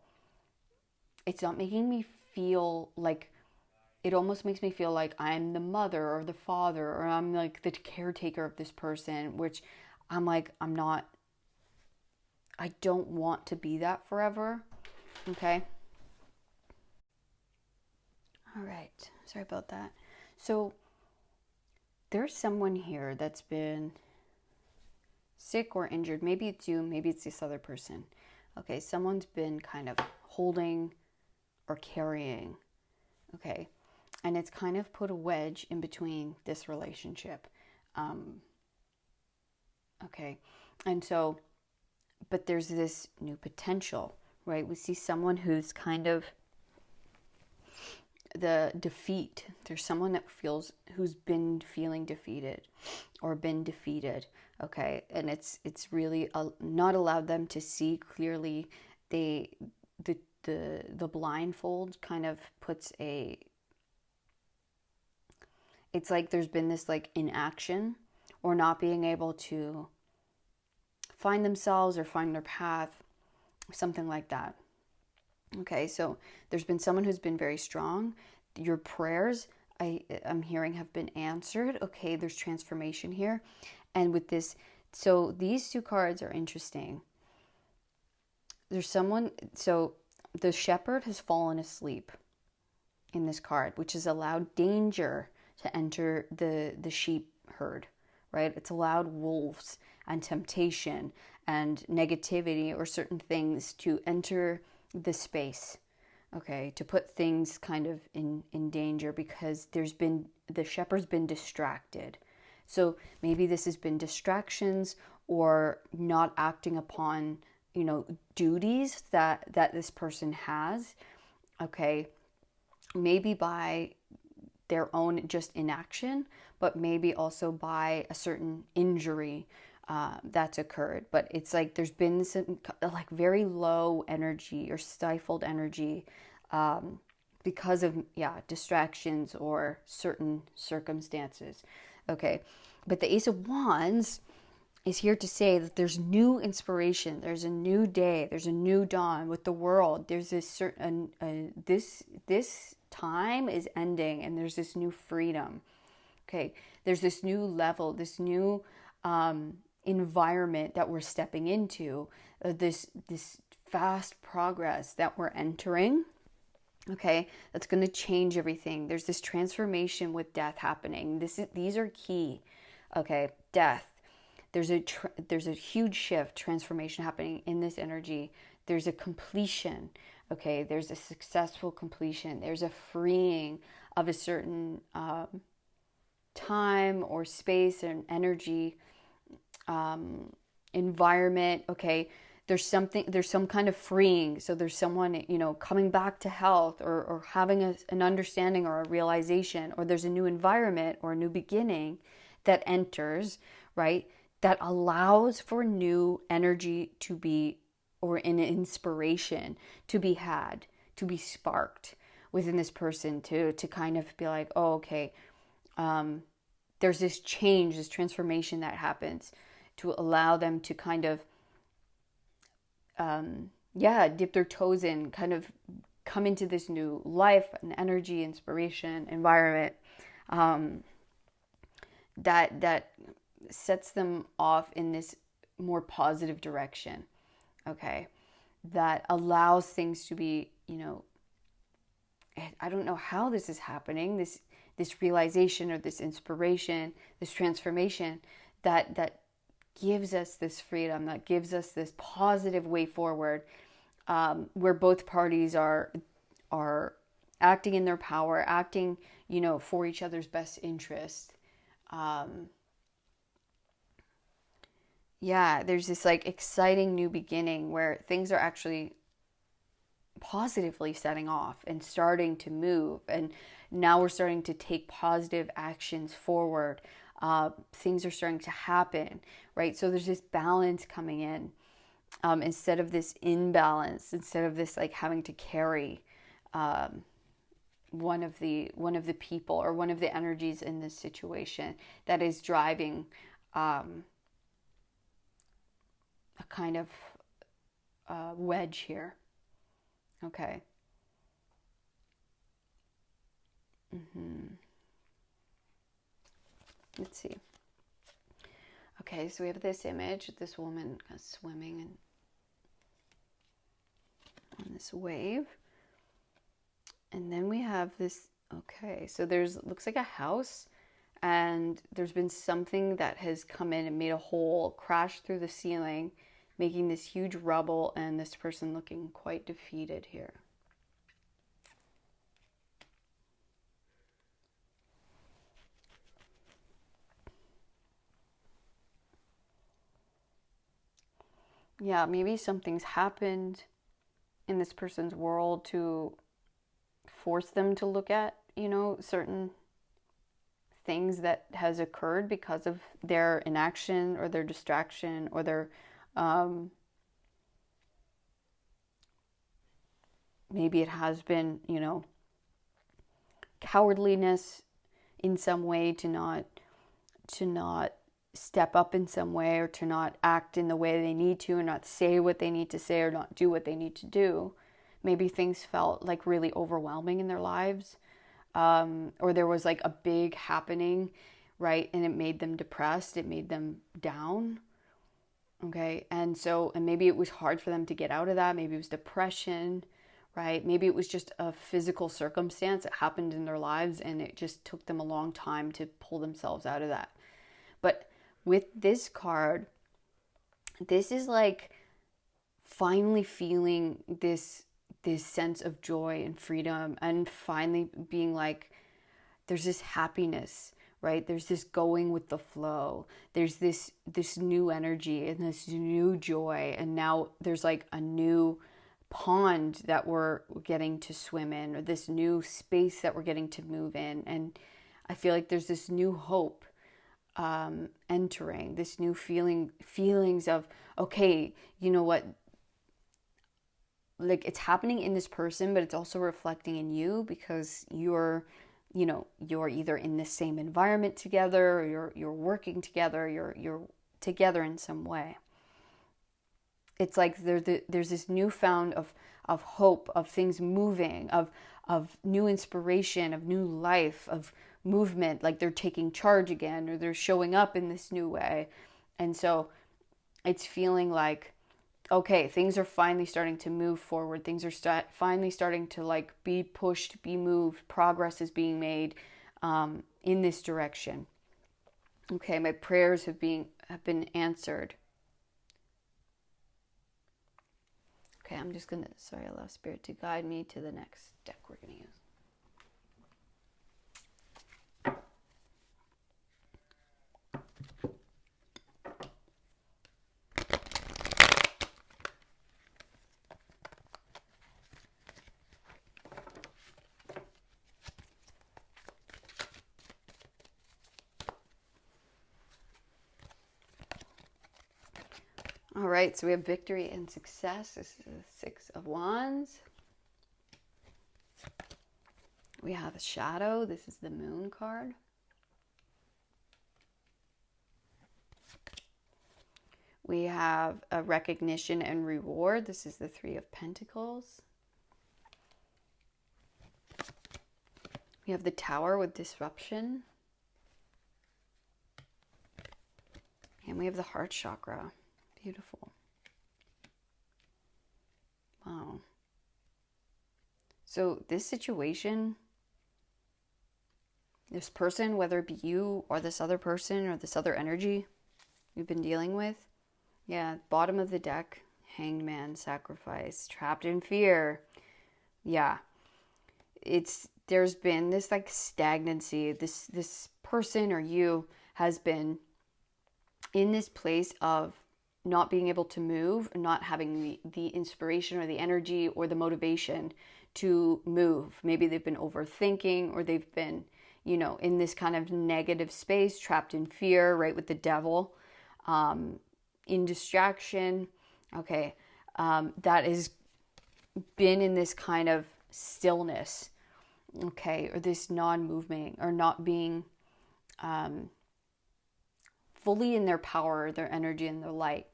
like, it almost makes me feel like I'm the mother or the father, or I'm like the caretaker of this person, which I'm like, I don't want to be that forever. Okay. All right. Sorry about that. So there's someone here that's been sick or injured. Maybe it's you, maybe it's this other person. Okay, someone's been kind of holding or carrying. Okay, and it's kind of put a wedge in between this relationship. Okay, and so, but there's this new potential, right? We see someone who's kind of the defeat. There's someone who's been feeling defeated or been defeated. Okay, and it's really not allowed them to see clearly. The blindfold kind of puts it's like there's been this like inaction, or not being able to find themselves or find their path, something like that. Okay, so there's been someone who's been very strong. Your prayers, I'm hearing, have been answered. Okay, there's transformation here. And with this, so these two cards are interesting. There's someone, so the shepherd has fallen asleep in this card, which has allowed danger to enter the sheep herd, right? It's allowed wolves and temptation and negativity or certain things to enter the space, okay, to put things kind of in danger, because the shepherd's been distracted. So maybe this has been distractions, or not acting upon, duties that this person has, okay, maybe by their own just inaction, but maybe also by a certain injury that's occurred. But it's like there's been some like very low energy or stifled energy because of distractions or certain circumstances. Okay, but the Ace of Wands is here to say that there's new inspiration, there's a new day, there's a new dawn with the world. There's this certain this time is ending, and there's this new freedom. Okay, there's this new level, this new environment that we're stepping into, this fast progress that we're entering. Okay, that's going to change everything. There's this transformation with death happening. These are key. Okay, death. There's a huge shift, transformation happening in this energy. There's a completion. Okay, there's a successful completion. There's a freeing of a certain time or space and energy, environment. Okay, there's some kind of freeing. So there's someone, coming back to health, or having an understanding or a realization, or there's a new environment or a new beginning that enters, right? That allows for new energy to be, or an inspiration to be had, to be sparked within this person, to kind of be like, oh, okay, there's this change, this transformation that happens to allow them to kind of, dip their toes in, kind of come into this new life and energy, inspiration, environment, that sets them off in this more positive direction. Okay, that allows things to be, I don't know how this is happening, this realization or this inspiration, this transformation that gives us this freedom, that gives us this positive way forward, where both parties are acting in their power, acting, for each other's best interest. There's this like exciting new beginning where things are actually positively setting off and starting to move, and now we're starting to take positive actions forward. Things are starting to happen, right? So there's this balance coming in, instead of this imbalance, instead of this like having to carry one of the people or one of the energies in this situation that is driving a kind of wedge here. Okay. Let's see. Okay, so we have this image of this woman swimming on this wave. And then we have this, okay, so looks like a house, and there's been something that has come in and made a hole, crashed through the ceiling, making this huge rubble, and this person looking quite defeated here. Yeah, maybe something's happened in this person's world to force them to look at, certain things that has occurred because of their inaction or their distraction or their maybe it has been, cowardliness in some way to not step up in some way, or to not act in the way they need to, or not say what they need to say, or not do what they need to do. Maybe things felt like really overwhelming in their lives, or there was like a big happening, right? And it made them depressed, it made them down. Okay, and maybe it was hard for them to get out of that. Maybe it was depression, right? Maybe it was just a physical circumstance that happened in their lives, and it just took them a long time to pull themselves out of that. But with this card, this is like finally feeling this sense of joy and freedom, and finally being like, there's this happiness, right? There's this going with the flow. There's this new energy and this new joy. And now there's like a new pond that we're getting to swim in, or this new space that we're getting to move in. And I feel like there's this new hope entering, this new feelings of, okay, you know what? Like, it's happening in this person, but it's also reflecting in you, because you're either in the same environment together, or you're working together, you're together in some way. It's like there's this newfound of hope, of things moving, of new inspiration, of new life, of movement, like they're taking charge again, or they're showing up in this new way. And so it's feeling like, okay, things are finally starting to move forward. Things are finally starting to like be pushed, be moved. Progress is being made in this direction. Okay, my prayers have been answered. Okay, I'm just gonna, allow Spirit to guide me to the next deck we're gonna use. All right, so we have victory and success. This is the Six of Wands. We have a shadow. This is the Moon card. We have a recognition and reward. This is the Three of Pentacles. We have the Tower with disruption. And we have the heart chakra. Beautiful. Wow. So this situation, this person, whether it be you or this other person or this other energy you've been dealing with, yeah, bottom of the deck, Hanged Man, sacrifice, trapped in fear. Yeah, there's been this like stagnancy. This person or you has been in this place of not being able to move, not having the inspiration or the energy or the motivation to move. Maybe they've been overthinking, or they've been, you know, in this kind of negative space, trapped in fear, right, with the devil, in distraction. Okay, that has been in this kind of stillness, okay, or this non-movement, or not being fully in their power, their energy, and their light.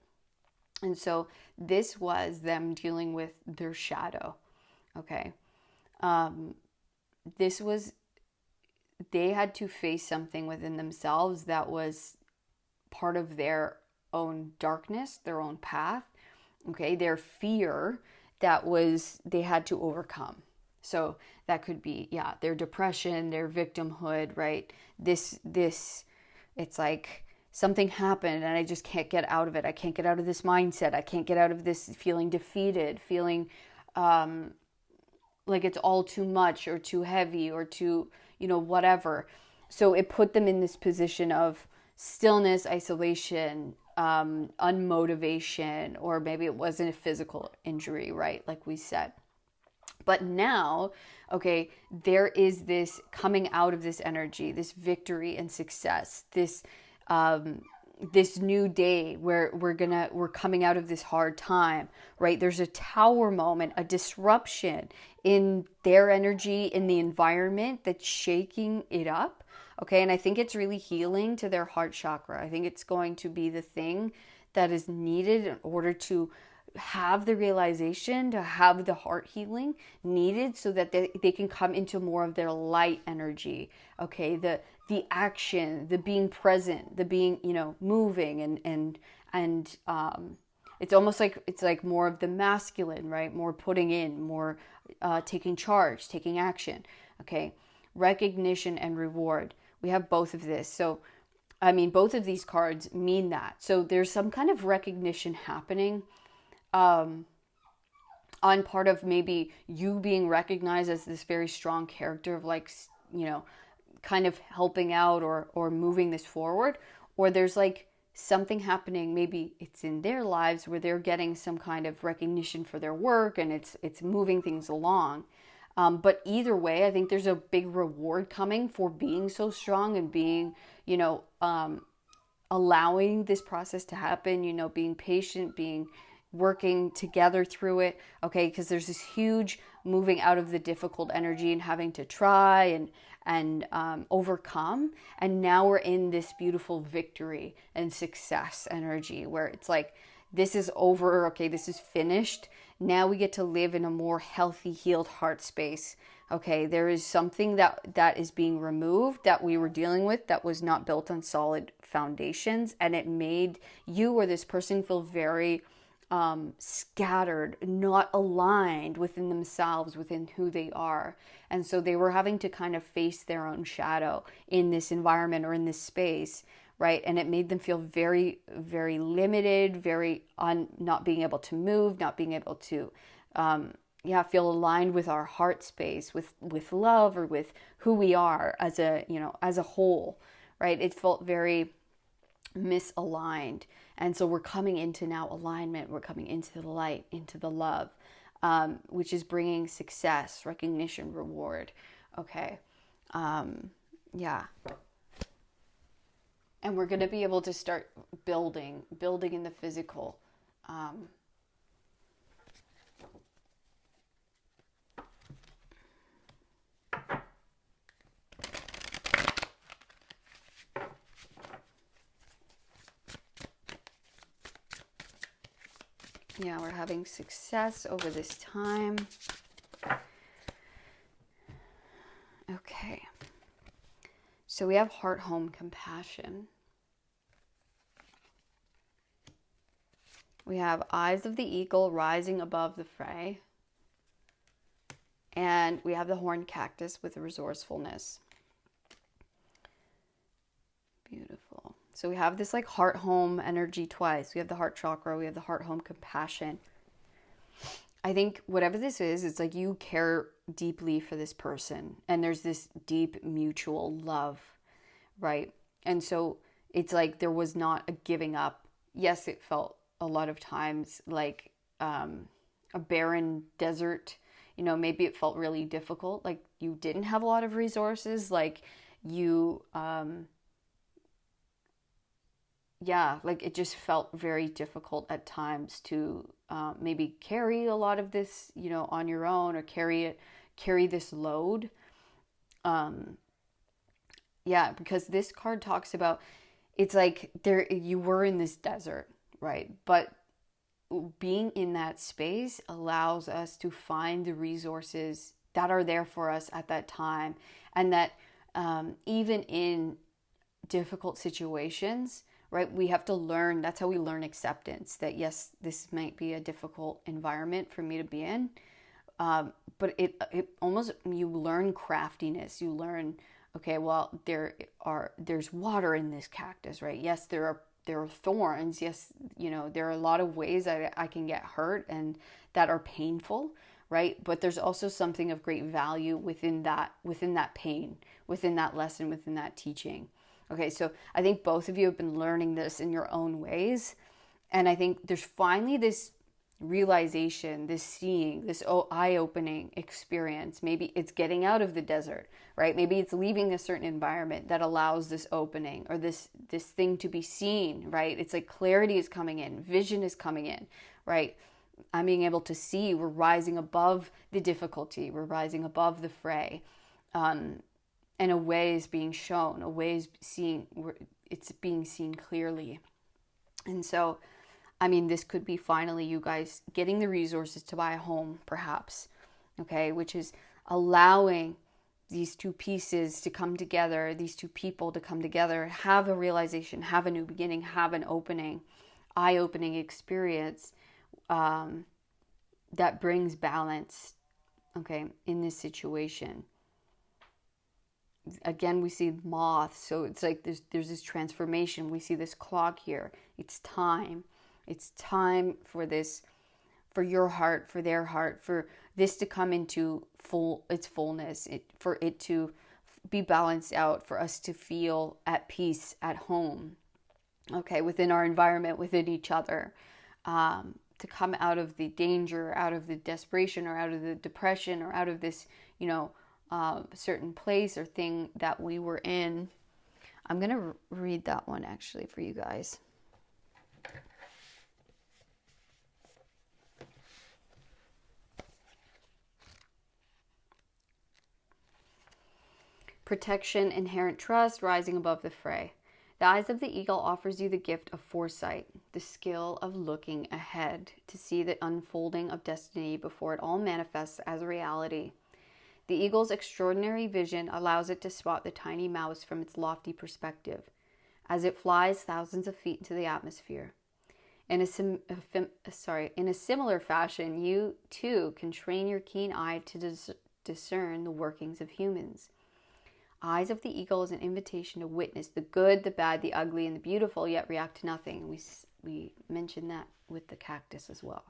And so this was them dealing with their shadow, okay. This was, they had to face something within themselves that was part of their own darkness, their own path, okay, their fear that was, they had to overcome. So that could be, yeah, their depression, their victimhood, right? This, it's like something happened and I just can't get out of it. I can't get out of this mindset. I can't get out of this feeling defeated, feeling like it's all too much or too heavy or too, you know, whatever. So it put them in this position of stillness, isolation, unmotivation, or maybe it wasn't a physical injury, right? Like we said. But now, okay, there is this coming out of this energy, this victory and success, this this new day where we're coming out of this hard time, right? There's a tower moment, a disruption in their energy, in the environment that's shaking it up. Okay, and I think it's really healing to their heart chakra. I think it's going to be the thing that is needed in order to have the realization, to have the heart healing needed so that they can come into more of their light energy. Okay, the action, the being present, the being, you know, moving and it's almost like, it's like more of the masculine, right? More putting in, more taking charge, taking action. Okay, recognition and reward. We have both of this. So, I mean, both of these cards mean that. So there's some kind of recognition happening on part of maybe you being recognized as this very strong character of, like, you know, kind of helping out or moving this forward. Or there's like something happening, maybe it's in their lives where they're getting some kind of recognition for their work and it's moving things along. But either way, I think there's a big reward coming for being so strong and being, you know, allowing this process to happen, you know, being patient, working together through it. Okay, because there's this huge moving out of the difficult energy and having to try and overcome. And now we're in this beautiful victory and success energy where it's like, this is over. Okay, this is finished. Now we get to live in a more healthy, healed heart space. Okay, there is something that is being removed that we were dealing with that was not built on solid foundations, and it made you or this person feel very scattered, not aligned within themselves, within who they are. And so they were having to kind of face their own shadow in this environment or in this space, right? And it made them feel very, very limited, very not being able to move, not being able to, feel aligned with our heart space, with love, or with who we are as a, you know, as a whole, right? It felt very misaligned. And so we're coming into now alignment. We're coming into the light, into the love, which is bringing success, recognition, reward. Okay. Yeah. And we're going to be able to start building in the physical. Yeah, we're having success over this time. Okay. So we have heart, home, compassion. We have eyes of the eagle rising above the fray. And we have the horned cactus with resourcefulness. Beautiful. So we have this like heart home energy twice. We have the heart chakra, we have the heart home compassion. I think whatever this is, it's like you care deeply for this person and there's this deep mutual love, right? And so it's like there was not a giving up. Yes, it felt a lot of times like a barren desert, You know, maybe it felt really difficult, like you didn't have a lot of resources, like you, like it just felt very difficult at times to maybe carry a lot of this, you know, on your own, or carry this load. Because this card talks about, it's like you were in this desert, right? But being in that space allows us to find the resources that are there for us at that time. And that even in difficult situations, right, we have to learn, that's how we learn acceptance, that yes, this might be a difficult environment for me to be in. But it almost, you learn craftiness, you learn, okay, well, there's water in this cactus, right? Yes, there are thorns. Yes, you know, there are a lot of ways I can get hurt and that are painful, right? But there's also something of great value within that pain, within that lesson, within that teaching. Okay, so I think both of you have been learning this in your own ways. And I think there's finally this realization, this seeing, this eye-opening experience. Maybe it's getting out of the desert, right? Maybe it's leaving a certain environment that allows this opening, or this thing to be seen, right? It's like clarity is coming in, vision is coming in, right? I'm being able to see, we're rising above the difficulty, we're rising above the fray. And a way is being shown, a way is it's being seen clearly. And so, I mean, this could be finally you guys getting the resources to buy a home, perhaps, okay, which is allowing these two pieces to come together, these two people to come together, have a realization, have a new beginning, have an opening, eye-opening experience that brings balance, okay, in this situation. Again, we see moths, so it's like there's this transformation. We see this clock here. It's time. It's time for this, for your heart, for their heart, for this to come into its fullness, for it to be balanced out, for us to feel at peace, at home, okay, within our environment, within each other, to come out of the danger, out of the desperation, or out of the depression, or out of this, you know, certain place or thing that we were in. I'm going to read that one actually for you guys. Protection, inherent trust, rising above the fray. The eyes of the eagle offers you the gift of foresight, the skill of looking ahead to see the unfolding of destiny before it all manifests as a reality. The eagle's extraordinary vision allows it to spot the tiny mouse from its lofty perspective, as it flies thousands of feet into the atmosphere. In a similar fashion, you too can train your keen eye to discern the workings of humans. Eyes of the eagle is an invitation to witness the good, the bad, the ugly, and the beautiful, yet react to nothing. We mentioned that with the cactus as well.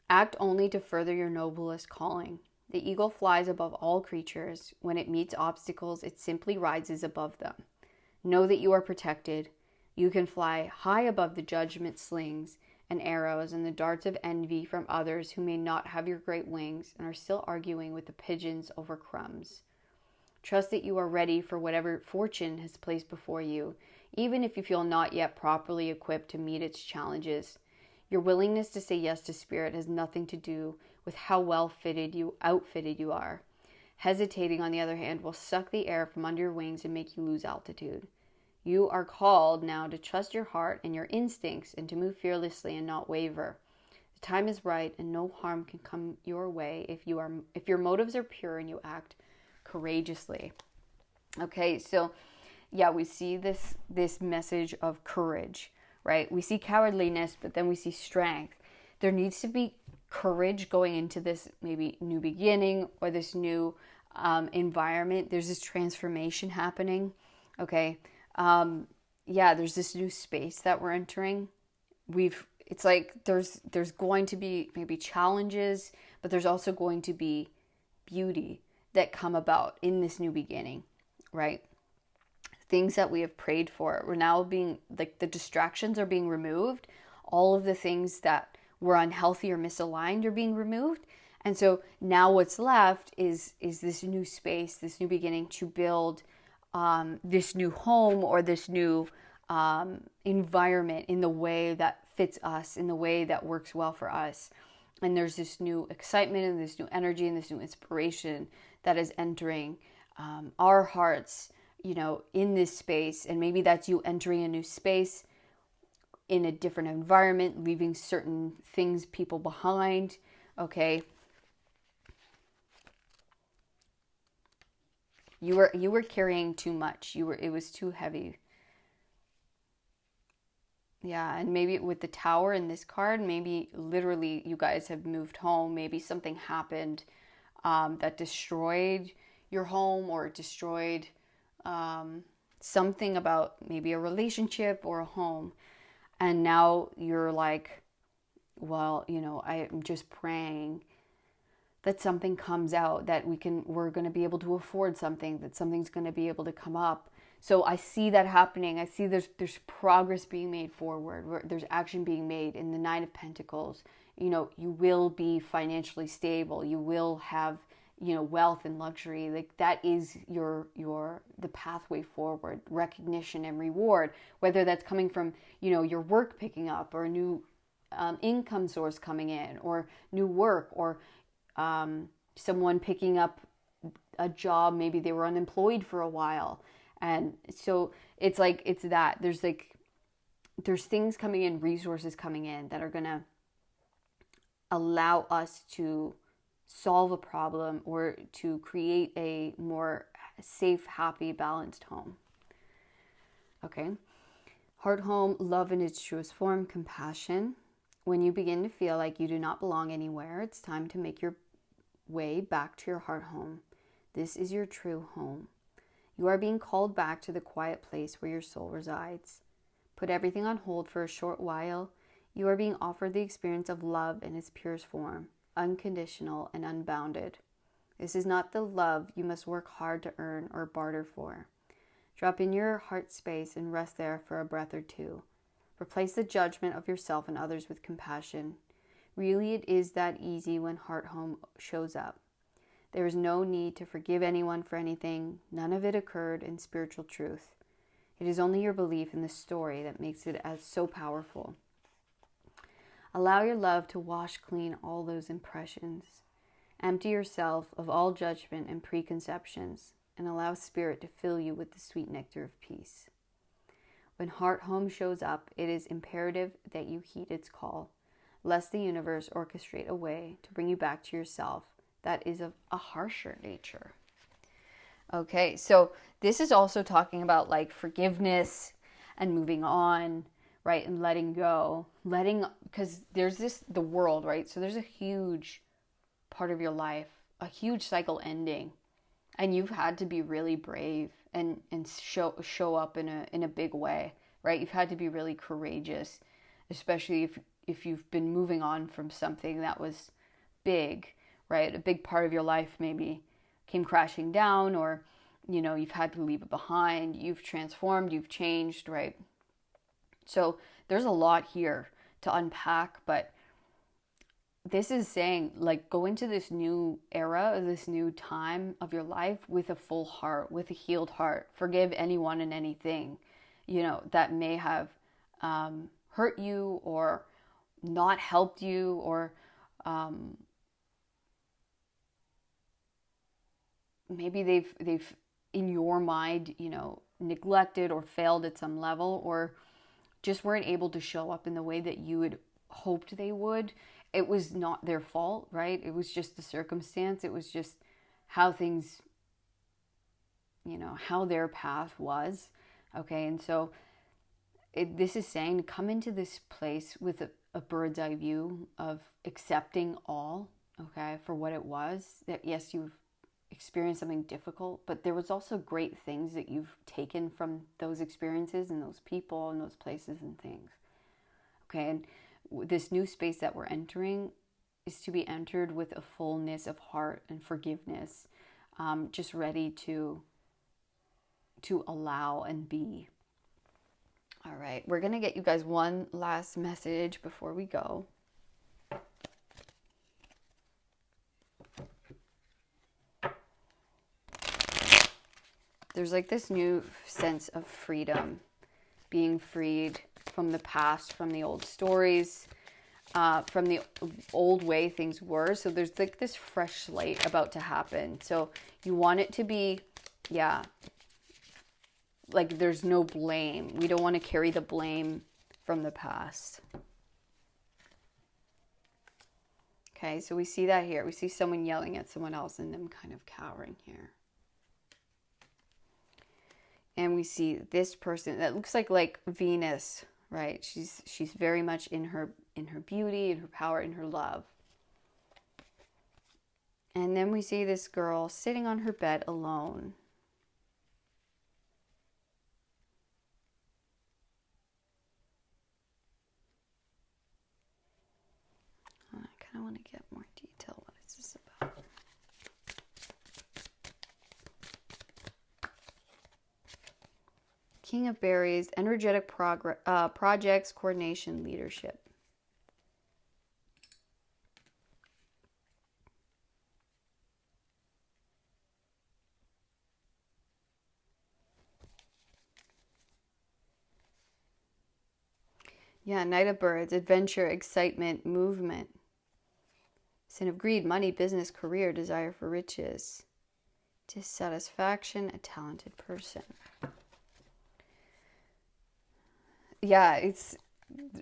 Act only to further your noblest calling. The eagle flies above all creatures. When it meets obstacles, it simply rises above them. Know that you are protected. You can fly high above the judgment slings and arrows and the darts of envy from others who may not have your great wings and are still arguing with the pigeons over crumbs. Trust that you are ready for whatever fortune has placed before you, even if you feel not yet properly equipped to meet its challenges. Your willingness to say yes to spirit has nothing to do with how well outfitted you are. Hesitating, on the other hand, will suck the air from under your wings and make you lose altitude. You are called now to trust your heart and your instincts and to move fearlessly and not waver. The time is right and no harm can come your way if your motives are pure and you act courageously. Okay, so yeah, we see this message of courage, right? We see cowardliness, but then we see strength. There needs to be courage going into this maybe new beginning or this new environment. There's this transformation happening. Okay, there's this new space that we're entering. It's like there's going to be maybe challenges, but there's also going to be beauty that come about in this new beginning, right? Things that we have prayed for, we're now being, like, the distractions are being removed. All of the things that were unhealthy or misaligned are being removed. And so now what's left is this new space, this new beginning to build this new home or this new environment in the way that fits us, in the way that works well for us. And there's this new excitement and this new energy and this new inspiration that is entering our hearts, you know, in this space. And maybe that's you entering a new space in a different environment, leaving certain things, people behind, okay? You were carrying too much. It was too heavy. Yeah, and maybe with the Tower in this card, maybe literally you guys have moved home. Maybe something happened that destroyed your home or destroyed something about maybe a relationship or a home. And now you're like, well, you know, I'm just praying that something comes out, that we're going to be able to afford something, that something's going to be able to come up. So I see that happening. I see there's progress being made forward. There's action being made in the Nine of Pentacles. You know, you will be financially stable. You will have, you know, wealth and luxury. Like that is the pathway forward, recognition and reward, whether that's coming from, you know, your work picking up or a new income source coming in or new work or someone picking up a job. Maybe they were unemployed for a while. And so it's like, it's that there's things coming in, resources coming in that are going to allow us to solve a problem or to create a more safe, happy, balanced home. Okay. Heart home, love in its truest form, compassion. When you begin to feel like you do not belong anywhere, it's time to make your way back to your heart home. This is your true home. You are being called back to the quiet place where your soul resides. Put everything on hold for a short while. You are being offered the experience of love in its purest form, unconditional and unbounded. This is not the love you must work hard to earn or barter for. Drop in your heart space and rest there for a breath or two. Replace the judgment of yourself and others with compassion. Really, it is that easy when heart home shows up. There is no need to forgive anyone for anything. None of it occurred in spiritual truth. It is only your belief in the story that makes it as so powerful. Allow your love to wash clean all those impressions. Empty yourself of all judgment and preconceptions, and allow spirit to fill you with the sweet nectar of peace. When heart home shows up, it is imperative that you heed its call, lest the universe orchestrate a way to bring you back to yourself that is of a harsher nature. Okay, so this is also talking about like forgiveness and moving on, right? And letting go. Because there's the world, right? So there's a huge part of your life, a huge cycle ending. And you've had to be really brave and show up in a big way, right? You've had to be really courageous, especially if you've been moving on from something that was big, right? A big part of your life maybe came crashing down, or, you know, you've had to leave it behind. You've transformed, you've changed, right? So there's a lot here to unpack, but this is saying, like, go into this new era, this new time of your life with a full heart, with a healed heart. Forgive anyone and anything, you know, that may have hurt you or not helped you, or maybe they've in your mind, you know, neglected or failed at some level, or just weren't able to show up in the way that you had hoped they would. It was not their fault, right? It was just the circumstance. It was just how things, you know, how their path was. Okay, and so this is saying to come into this place with a bird's eye view of accepting all, okay, for what it was. That yes, you've experienced something difficult, but there was also great things that you've taken from those experiences and those people and those places and things. Okay, and this new space that we're entering is to be entered with a fullness of heart and forgiveness, just ready to allow and be. All right, we're going to get you guys one last message before we go. there's like this new sense of freedom, being freed from the past, from the old stories, from the old way things were. So there's like this fresh light about to happen. So you want it to be, yeah, like there's no blame. We don't want to carry the blame from the past. Okay, so we see that here. We see someone yelling at someone else and them kind of cowering here. And we see this person that looks like Venus, right? She's very much in her beauty, in her power, in her love. And then we see this girl sitting on her bed alone. I kind of want to get more detail. What is this about? King of Berries, energetic projects, coordination, leadership. Yeah, Knight of Birds, adventure, excitement, movement. Sin of Greed, money, business, career, desire for riches. Dissatisfaction, a talented person. Yeah, it's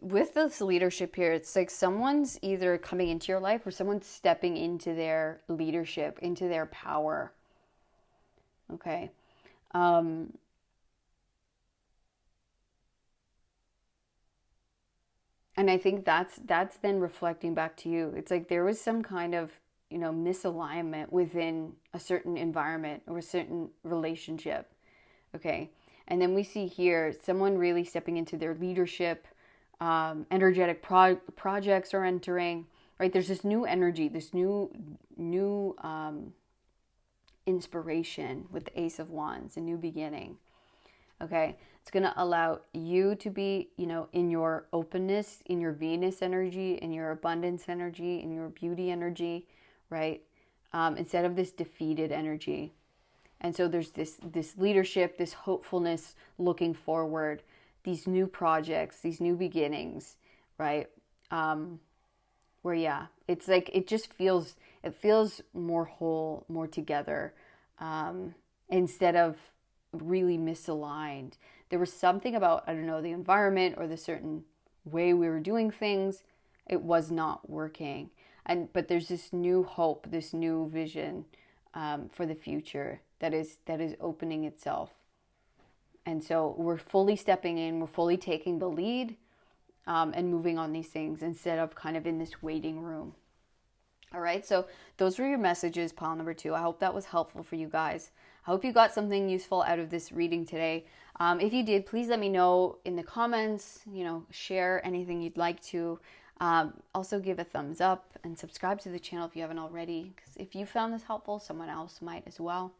with this leadership here, it's like someone's either coming into your life or someone's stepping into their leadership, into their power. Okay. And I think that's then reflecting back to you. It's like there was some kind of, misalignment within a certain environment or a certain relationship. Okay. And then we see here someone really stepping into their leadership. Energetic projects are entering, right? There's this new energy, this new inspiration with the Ace of Wands, a new beginning. Okay, it's going to allow you to be, in your openness, in your Venus energy, in your abundance energy, in your beauty energy, right? Instead of this defeated energy. And so there's this leadership, this hopefulness looking forward, these new projects, these new beginnings, right? Where, yeah, it's like, it feels more whole, more together, instead of really misaligned. There was something about, I don't know, the environment or the certain way we were doing things. It was not working. But there's this new hope, this new vision, for the future that is opening itself. And so we're fully stepping in, we're fully taking the lead, and moving on these things instead of kind of in this waiting room. All right, so those were your messages, pile number 2. I hope that was helpful for you guys. I hope you got something useful out of this reading today. If you did, please let me know in the comments, share anything you'd like to. Also give a thumbs up and subscribe to the channel if you haven't already, because if you found this helpful, someone else might as well.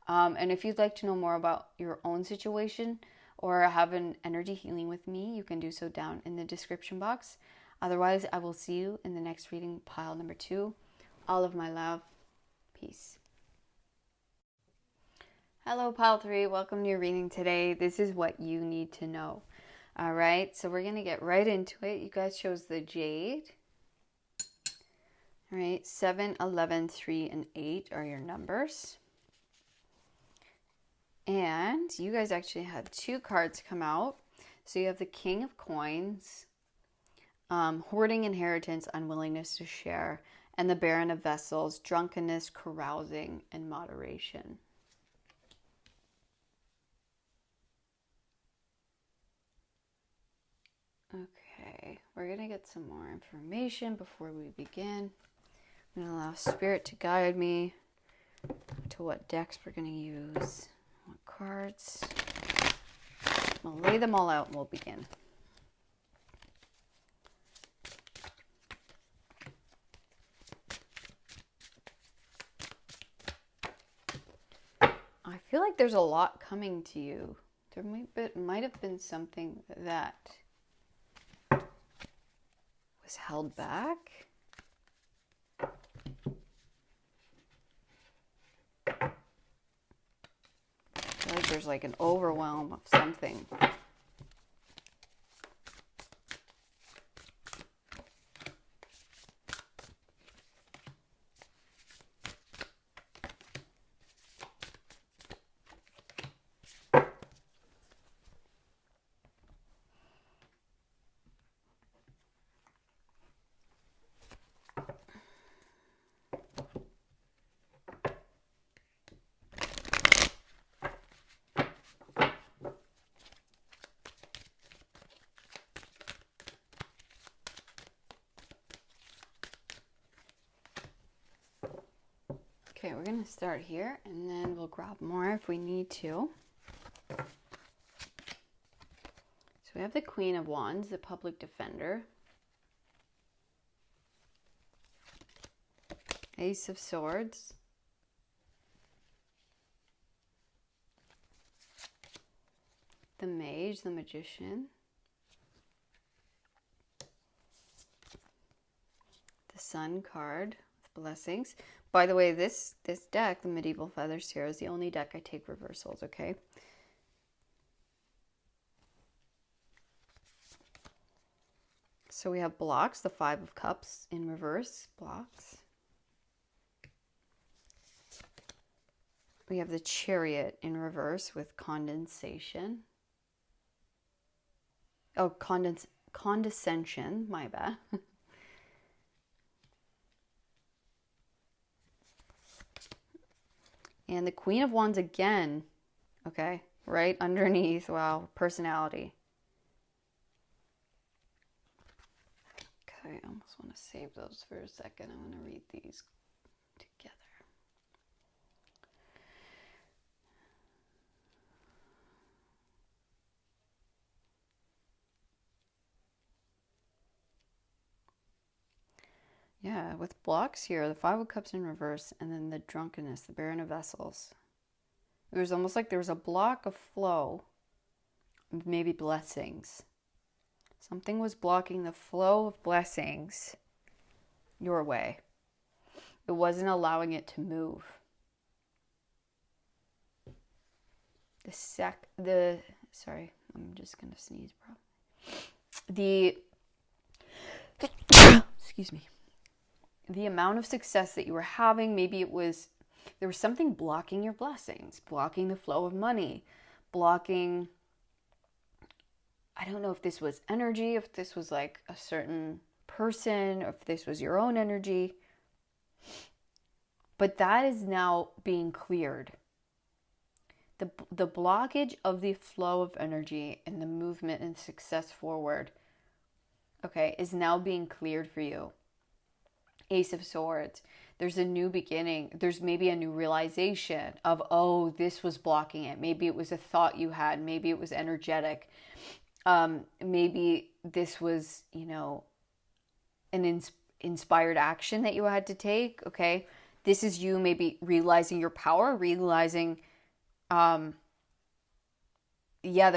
And if you'd like to know more about your own situation or have an energy healing with me, you can do so down in the description box. Otherwise, I will see you in the next reading, pile number 2. All of my love. Peace. Hello, pile 3. Welcome to your reading today. This is what you need to know. All right, so we're going to get right into it. You guys chose the Jade. All right, 7, 11, 3, and 8 are your numbers. And you guys actually had 2 cards come out. So you have the King of Coins, hoarding inheritance, unwillingness to share, and the Baron of Vessels, drunkenness, carousing, and moderation. Okay, we're going to get some more information before we begin. I'm going to allow Spirit to guide me to what decks we're going to use, what cards. I'll lay them all out and we'll begin. I feel like there's a lot coming to you. There might have been something that was held back. Like there's like an overwhelm of something. Okay, we're going to start here, and then we'll grab more if we need to. So we have the Queen of Wands, the Public Defender. Ace of Swords. The Mage, the Magician. The Sun card with blessings. By the way, this deck, the Medieval Feathers Tarot, is the only deck I take reversals, okay? So we have blocks, the Five of Cups in reverse, blocks. We have the Chariot in reverse with condensation. Oh, condescension, my bad. And the Queen of Wands again, okay, right underneath, wow, personality. Okay, I almost want to save those for a second. I want to read these together. Yeah, with blocks here, the Five of Cups in reverse, and then the drunkenness, the Baron of Vessels. It was almost like there was a block of flow, maybe blessings. Something was blocking the flow of blessings your way. It wasn't allowing it to move. Sorry, I'm just going to sneeze, probably. Excuse me. The amount of success that you were having, maybe there was something blocking your blessings, blocking the flow of money, blocking, I don't know if this was energy, if this was like a certain person, or if this was your own energy, but that is now being cleared. The blockage of the flow of energy and the movement and success forward, okay, is now being cleared for you. Ace of Swords. There's a new beginning. There's maybe a new realization of, oh, this was blocking it. Maybe it was a thought you had. Maybe it was energetic. Maybe this was, an inspired action that you had to take. Okay. This is you maybe realizing your power, realizing, the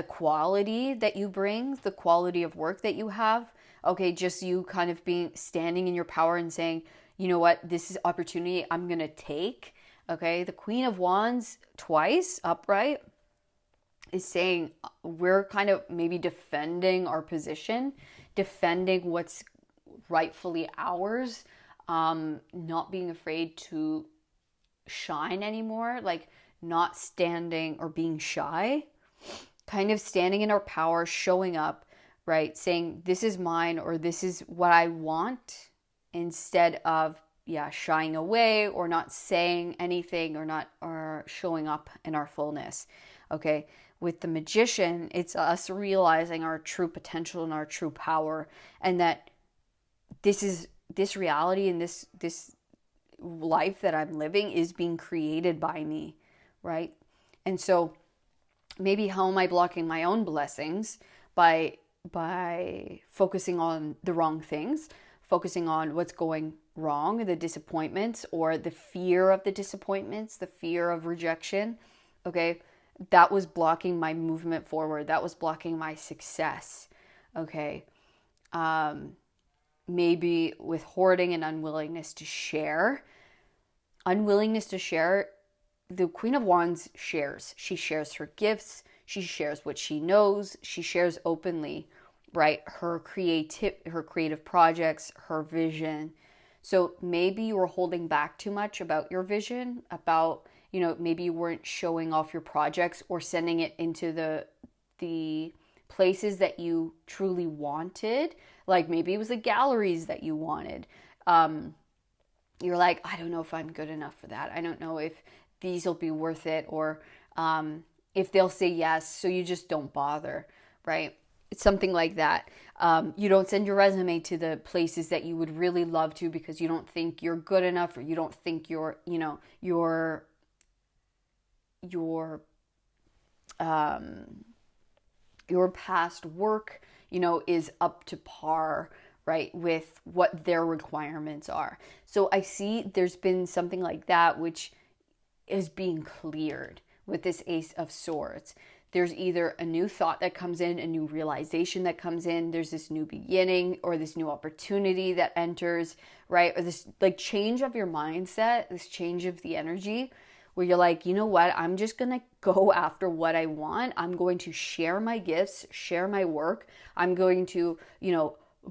quality that you bring, the quality of work that you have. Okay, just you kind of standing in your power and saying, you know what, this is opportunity I'm going to take. Okay, the Queen of Wands twice upright is saying we're kind of maybe defending our position, defending what's rightfully ours, not being afraid to shine anymore, like not standing or being shy, kind of standing in our power, showing up, right? Saying this is mine, or this is what I want, instead of shying away or not saying anything or showing up in our fullness. Okay. With the Magician, it's us realizing our true potential and our true power, and that this reality and this life that I'm living is being created by me, right? And so maybe how am I blocking my own blessings by focusing on the wrong things, focusing on what's going wrong, the disappointments, or the fear of the disappointments, the fear of rejection. Okay, that was blocking my movement forward. That was blocking my success. Okay, maybe with hoarding and unwillingness to share. Unwillingness to share the Queen of Wands shares. She shares her gifts. She shares what she knows. She shares openly, right? Her creative projects, her vision. So maybe you were holding back too much about your vision, about, maybe you weren't showing off your projects or sending it into the places that you truly wanted. Like maybe it was the galleries that you wanted. You're like, I don't know if I'm good enough for that. I don't know if these will be worth it, or if they'll say yes. So you just don't bother, right? It's something like that. You don't send your resume to the places that you would really love to because you don't think you're good enough, or you don't think your past work, is up to par, right, with what their requirements are. So I see there's been something like that, which is being cleared with this Ace of Swords. There's either a new thought that comes in, a new realization that comes in, there's this new beginning or this new opportunity that enters, right? Or this like change of your mindset, this change of the energy where you're like, you know what? I'm just going to go after what I want. I'm going to share my gifts, share my work. I'm going to,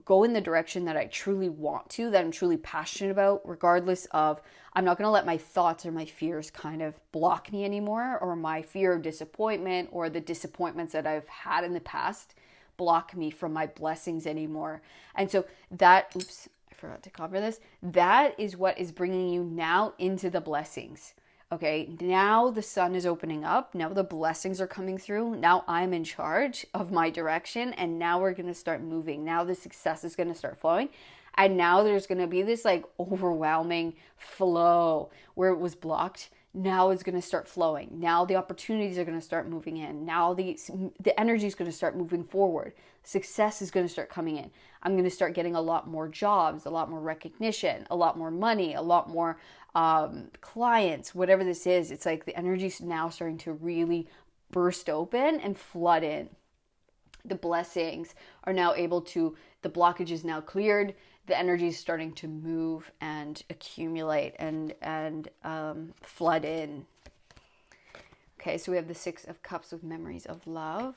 go in the direction that I truly want to, that I'm truly passionate about, regardless of, I'm not going to let my thoughts or my fears kind of block me anymore, or my fear of disappointment or the disappointments that I've had in the past block me from my blessings anymore. And so that, I forgot to cover this. That is what is bringing you now into the blessings. Okay, now the sun is opening up. Now the blessings are coming through. Now I'm in charge of my direction. And now we're going to start moving. Now the success is going to start flowing. And now there's going to be this like overwhelming flow where it was blocked. Now it's going to start flowing. Now the opportunities are going to start moving in. Now the energy is going to start moving forward. Success is going to start coming in. I'm going to start getting a lot more jobs, a lot more recognition, a lot more money, a lot more clients, whatever this is. It's like the energy is now starting to really burst open and flood in. The blessings are now able to, the blockage is now cleared. The energy is starting to move and accumulate and flood in. Okay, so we have the Six of Cups with memories of love.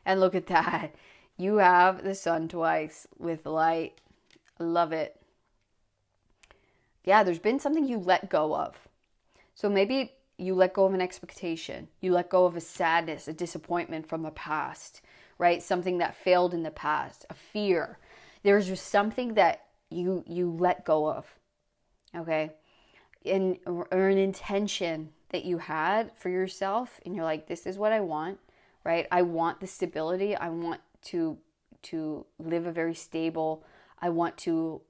And look at that. You have the sun twice with light. I love it. Yeah, there's been something you let go of. So maybe you let go of an expectation. You let go of a sadness, a disappointment from the past, right? Something that failed in the past, a fear. There's just something that you let go of, okay? Or an intention that you had for yourself, and you're like, this is what I want, right? I want the stability. I want to live a very stable, I want to,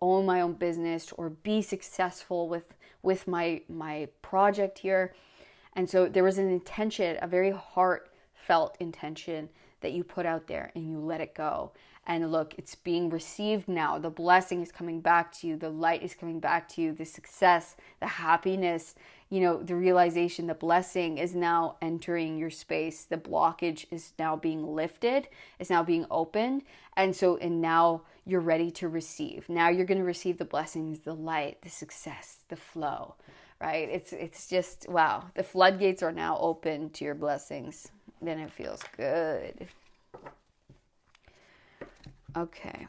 own my own business or be successful with my project here. And so there was an intention, a very heartfelt intention that you put out there and you let it go. And look, it's being received now. The blessing is coming back to you. The light is coming back to you. The success, the happiness, the realization, the blessing is now entering your space. The blockage is now being lifted. It's now being opened. And now you're ready to receive. Now you're going to receive the blessings, the light, the success, the flow, right? It's just, wow. The floodgates are now open to your blessings. Then it feels good. Okay.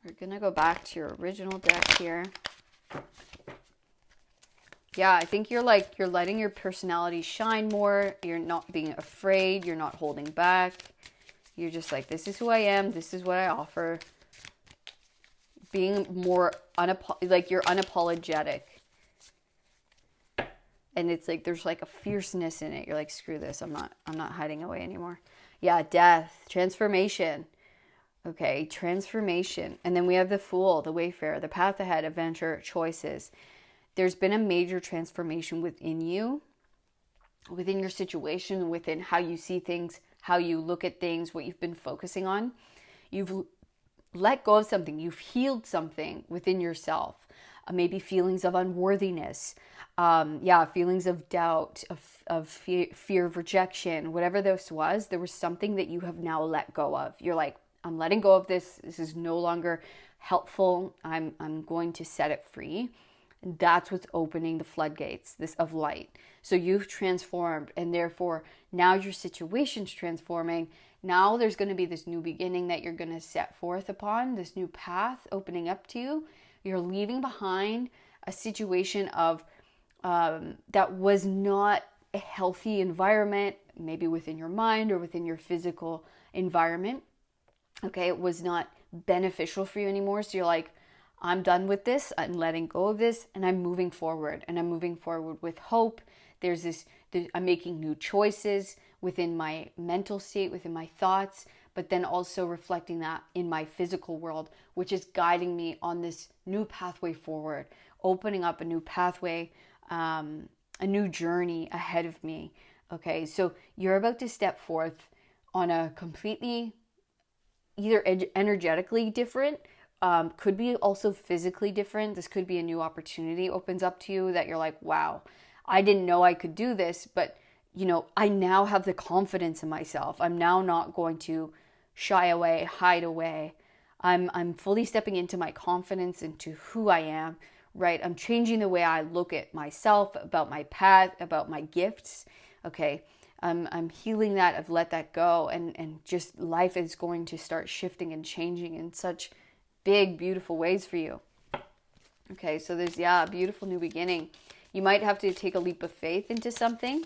We're going to go back to your original deck here. Yeah, I think you're letting your personality shine more. You're not being afraid. You're not holding back. You're just like, this is who I am. This is what I offer. Being more, you're unapologetic. And it's like, there's like a fierceness in it. You're like, screw this. I'm not hiding away anymore. Yeah, death, transformation. Okay, transformation. And then we have the Fool, the Wayfarer, the path ahead, adventure, choices. There's been a major transformation within you, within your situation, within how you see things, how you look at things, what you've been focusing on. You've let go of something. You've healed something within yourself. Maybe feelings of unworthiness. Feelings of doubt, of fear of rejection. Whatever this was, there was something that you have now let go of. You're like, I'm letting go of this. This is no longer helpful. I'm going to set it free. And that's what's opening the floodgates of light. So you've transformed, and therefore now your situation's transforming. Now there's going to be this new beginning that you're going to set forth upon, this new path opening up to you. You're leaving behind a situation of that was not a healthy environment, maybe within your mind or within your physical environment. Okay, it was not beneficial for you anymore. So you're like, I'm done with this. I'm letting go of this, and I'm moving forward. And I'm moving forward with hope. I'm making new choices within my mental state, within my thoughts, but then also reflecting that in my physical world, which is guiding me on this new pathway forward, opening up a new pathway, a new journey ahead of me. Okay, so you're about to step forth on a completely either energetically different, could be also physically different. This could be a new opportunity opens up to you that you're like, wow, I didn't know I could do this, but I now have the confidence in myself. I'm now not going to shy away, hide away. I'm fully stepping into my confidence, into who I am, right? I'm changing the way I look at myself, about my path, about my gifts. Okay. I'm healing that. I've let that go. And just life is going to start shifting and changing in such big, beautiful ways for you. Okay. So there's, a beautiful new beginning. You might have to take a leap of faith into something.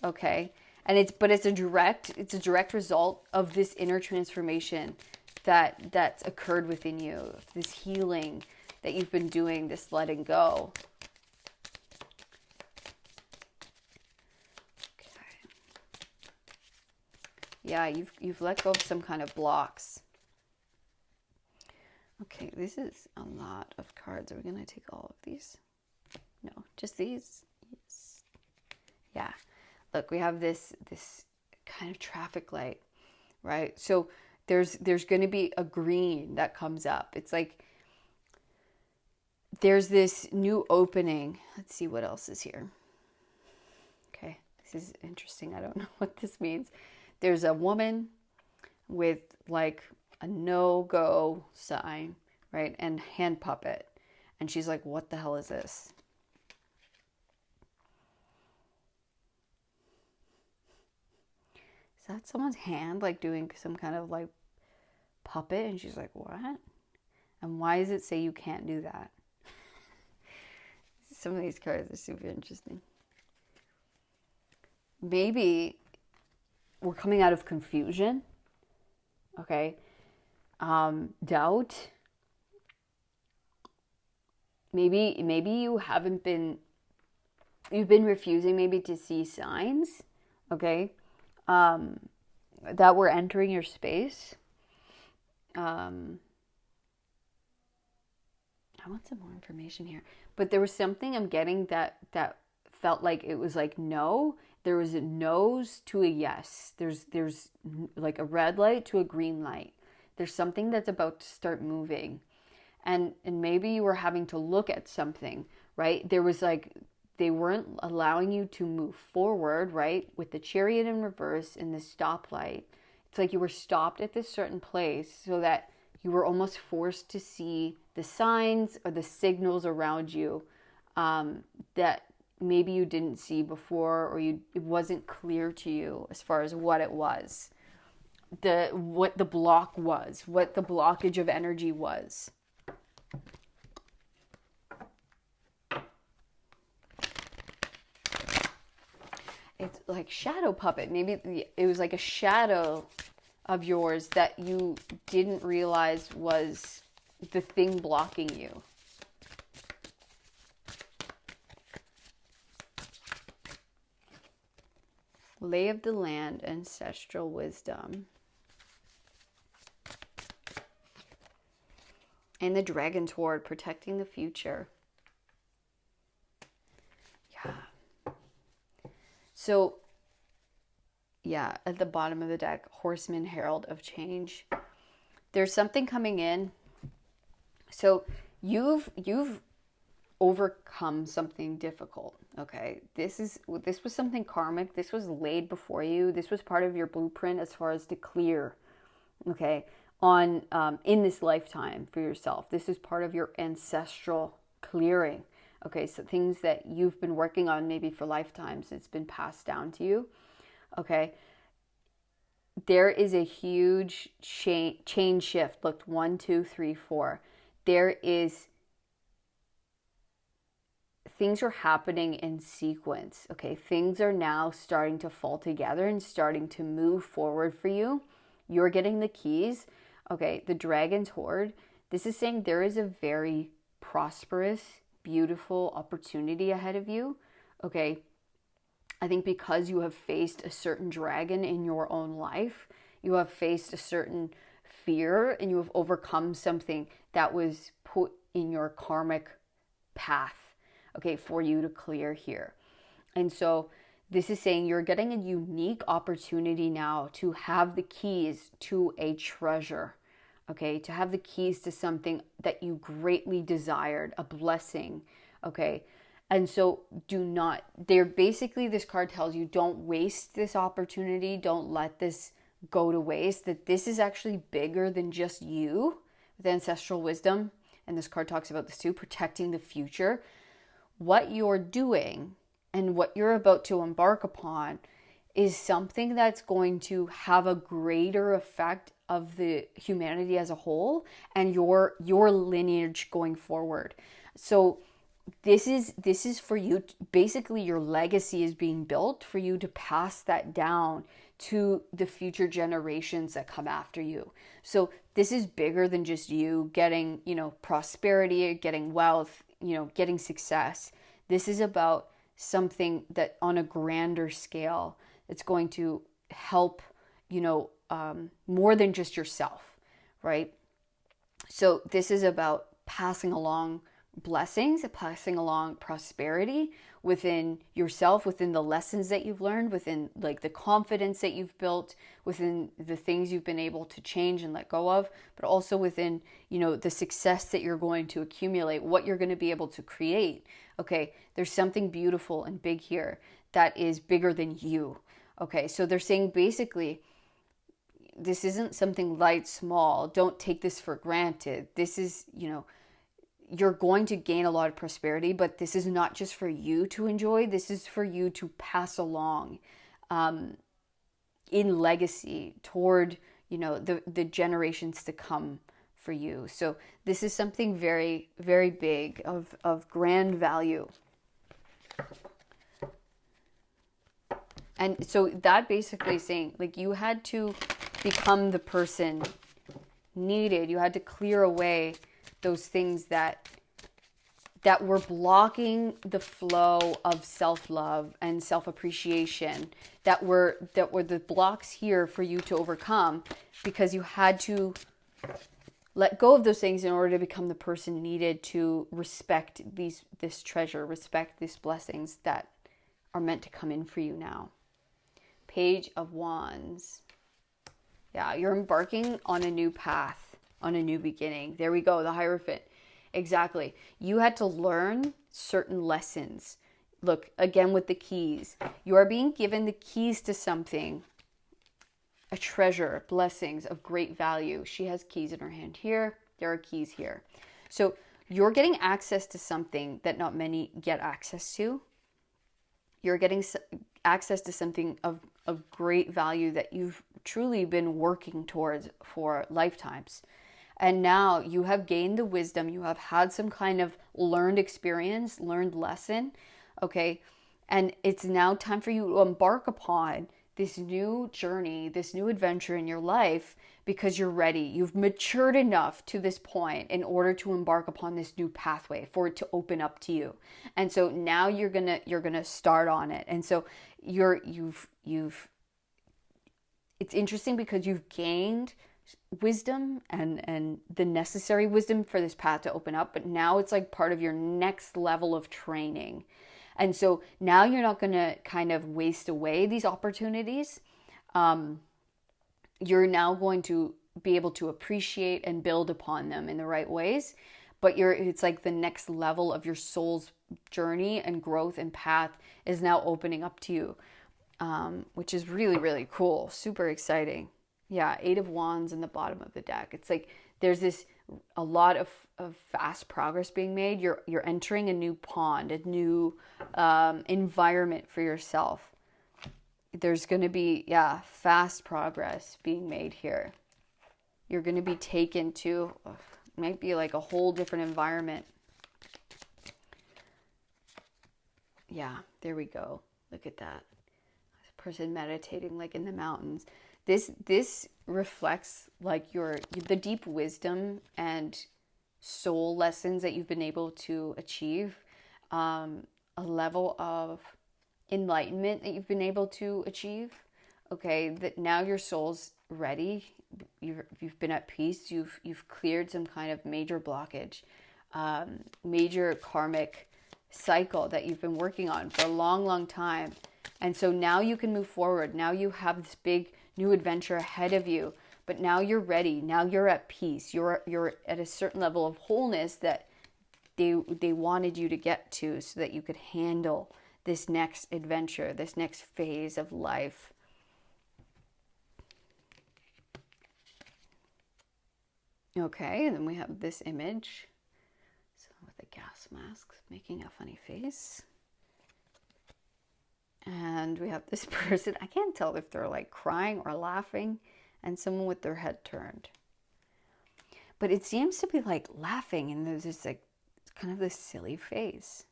Okay. And it's a direct result of this inner transformation that's occurred within you, this healing that you've been doing, this letting go. Okay. Yeah, you've let go of some kind of blocks. Okay, this is a lot of cards. Are we going to take all of these? No, just these. Yes. Yeah. Look, we have this kind of traffic light, right? So there's going to be a green that comes up. It's like there's this new opening. Let's see what else is here. Okay, this is interesting. I don't know what this means. There's a woman with like a no-go sign, right? And hand puppet. And she's like, what the hell is this? Is that someone's hand, like doing some kind of like puppet? And she's like, what? And why does it say you can't do that? Some of these cards are super interesting. Maybe we're coming out of confusion. Okay. Doubt. Maybe you've been refusing maybe to see signs. Okay. That we're entering your space. I want some more information here. But there was something I'm getting that felt like it was like no. There was a no's to a yes. There's like a red light to a green light. There's something that's about to start moving. And maybe you were having to look at something, right? There was like, they weren't allowing you to move forward, right? With the Chariot in reverse and the stoplight. It's like you were stopped at this certain place so that you were almost forced to see the signs or the signals around you that maybe you didn't see before, or it wasn't clear to you as far as what it was, what the block was, what the blockage of energy was. It's like shadow puppet. Maybe it was like a shadow of yours that you didn't realize was the thing blocking you. Lay of the land, ancestral wisdom. And the dragon's hoard, protecting the future. Yeah. So, yeah, at the bottom of the deck, Horseman, Herald of Change. There's something coming in. So you've overcome something difficult. Okay, this was something karmic. This was laid before you. This was part of your blueprint as far as to clear. Okay, on in this lifetime for yourself. This is part of your ancestral clearing. Okay, so things that you've been working on maybe for lifetimes, it's been passed down to you. Okay, there is a huge chain shift. Look, 1, 2, 3, 4. There is, things are happening in sequence. Okay, things are now starting to fall together and starting to move forward for you. You're getting the keys. Okay, the Dragon's Hoard. This is saying there is a very prosperous, beautiful opportunity ahead of you. Okay, I think because you have faced a certain dragon in your own life, you have faced a certain fear, and you have overcome something that was put in your karmic path, okay, for you to clear here. And so this is saying you're getting a unique opportunity now to have the keys to a treasure, okay, to have the keys to something that you greatly desired, a blessing, okay. And so basically, this card tells you, don't waste this opportunity. Don't let this go to waste, that this is actually bigger than just you with ancestral wisdom. And this card talks about this too, protecting the future. What you're doing and what you're about to embark upon is something that's going to have a greater effect of the humanity as a whole and your lineage going forward. So this is for you. Basically, your legacy is being built for you to pass that down to the future generations that come after you. So this is bigger than just you getting, prosperity, getting wealth, getting success. This is about something that on a grander scale, it's going to help, more than just yourself, right? So this is about passing along blessings, passing along prosperity within yourself, within the lessons that you've learned, within like the confidence that you've built, within the things you've been able to change and let go of, but also within, the success that you're going to accumulate, what you're going to be able to create. Okay, there's something beautiful and big here that is bigger than you. Okay, so they're saying basically, this isn't something light, small. Don't take this for granted. This is, you're going to gain a lot of prosperity, but this is not just for you to enjoy. This is for you to pass along in legacy toward, the generations to come for you. So this is something very, very big of grand value. And so that basically is saying, like, you had to become the person needed. You had to clear away those things that were blocking the flow of self-love and self-appreciation, that were the blocks here for you to overcome, because you had to let go of those things in order to become the person needed to respect this treasure, respect these blessings that are meant to come in for you now. Page of Wands. Yeah, you're embarking on a new path, on a new beginning. There we go, the Hierophant. Exactly. You had to learn certain lessons. Look, again with the keys. You are being given the keys to something, a treasure, blessings of great value. She has keys in her hand here. There are keys here. So you're getting access to something that not many get access to. You're getting access to something of great value that you've truly been working towards for lifetimes. And now you have gained the wisdom, you have had some kind of learned experience, learned lesson, okay? And it's now time for you to embark upon this new journey, this new adventure in your life, because you're ready. You've matured enough to this point in order to embark upon this new pathway, for it to open up to you. And so now you're gonna start on it. And so you've it's interesting because you've gained wisdom and the necessary wisdom for this path to open up, but now it's like part of your next level of training. And so now you're not going to kind of waste away these opportunities. You're now going to be able to appreciate and build upon them in the right ways, but it's like the next level of your soul's journey and growth and path is now opening up to you, which is really, really cool. Super exciting. Yeah, 8 of Wands in the bottom of the deck. It's like there's this a lot of fast progress being made. You're entering a new pond, a new environment for yourself. There's going to be, yeah, fast progress being made here. You're going to be taken to, might be like a whole different environment. Yeah, there we go. Look at that. Person meditating like in the mountains. This reflects like the deep wisdom and soul lessons that you've been able to achieve, a level of enlightenment that you've been able to achieve. Okay, that now your soul's ready. You've been at peace. You've cleared some kind of major blockage, major karmic cycle that you've been working on for a long time. And so now you can move forward. Now you have this big new adventure ahead of you, but now you're ready. Now you're at peace. You're at a certain level of wholeness that they wanted you to get to, so that you could handle this next adventure, this next phase of life. Okay, and then we have this image. So with a gas mask making a funny face. And we have this person, I can't tell if they're like crying or laughing, and someone with their head turned. But it seems to be like laughing, and there's this like kind of this silly face.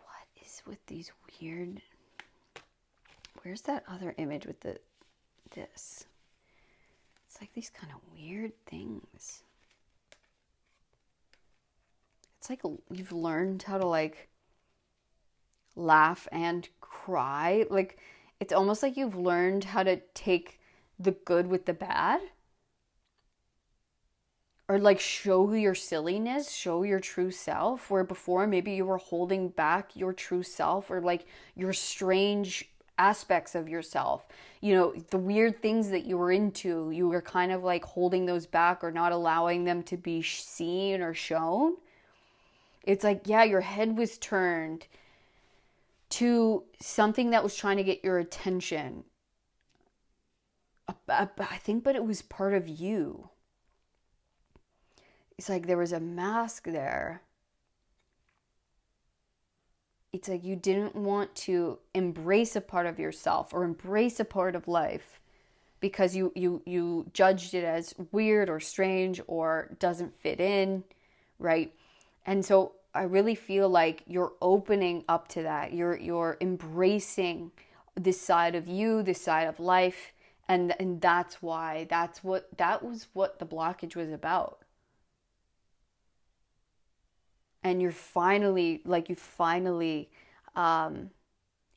What is with these weird, where's that other image with this? It's like these kind of weird things. It's like you've learned how to like laugh and cry. Like it's almost like you've learned how to take the good with the bad. Or like show your silliness, show your true self. Where before maybe you were holding back your true self, or like your strange aspects of yourself, you know, the weird things that you were into, you were kind of like holding those back or not allowing them to be seen or shown. It's like, yeah, your head was turned to something that was trying to get your attention. I think, but it was part of you. It's like there was a mask there. It's like you didn't want to embrace a part of yourself or embrace a part of life because you judged it as weird or strange or doesn't fit in, right? And so I really feel like you're opening up to that. You're embracing this side of you, this side of life, and that's why that was what the blockage was about. And you finally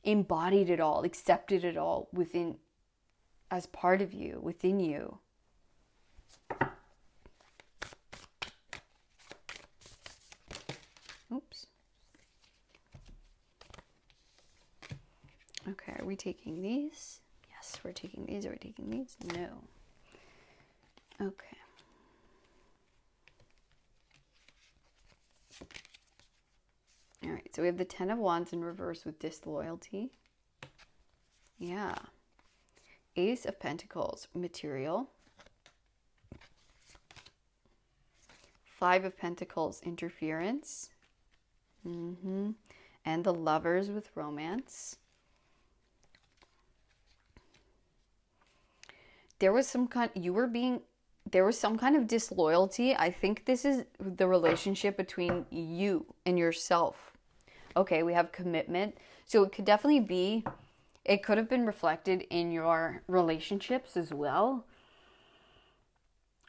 embodied it all, accepted it all within, as part of you, within you. Oops. Okay, are we taking these? Yes, we're taking these. Are we taking these? No. Okay. All right, so we have the Ten of Wands in reverse with disloyalty. Yeah. Ace of Pentacles, material. Five of Pentacles, interference. And the Lovers with romance. There was some kind of disloyalty. I think this is the relationship between you and yourself. Okay, we have commitment. So it could definitely be, it could have been reflected in your relationships as well.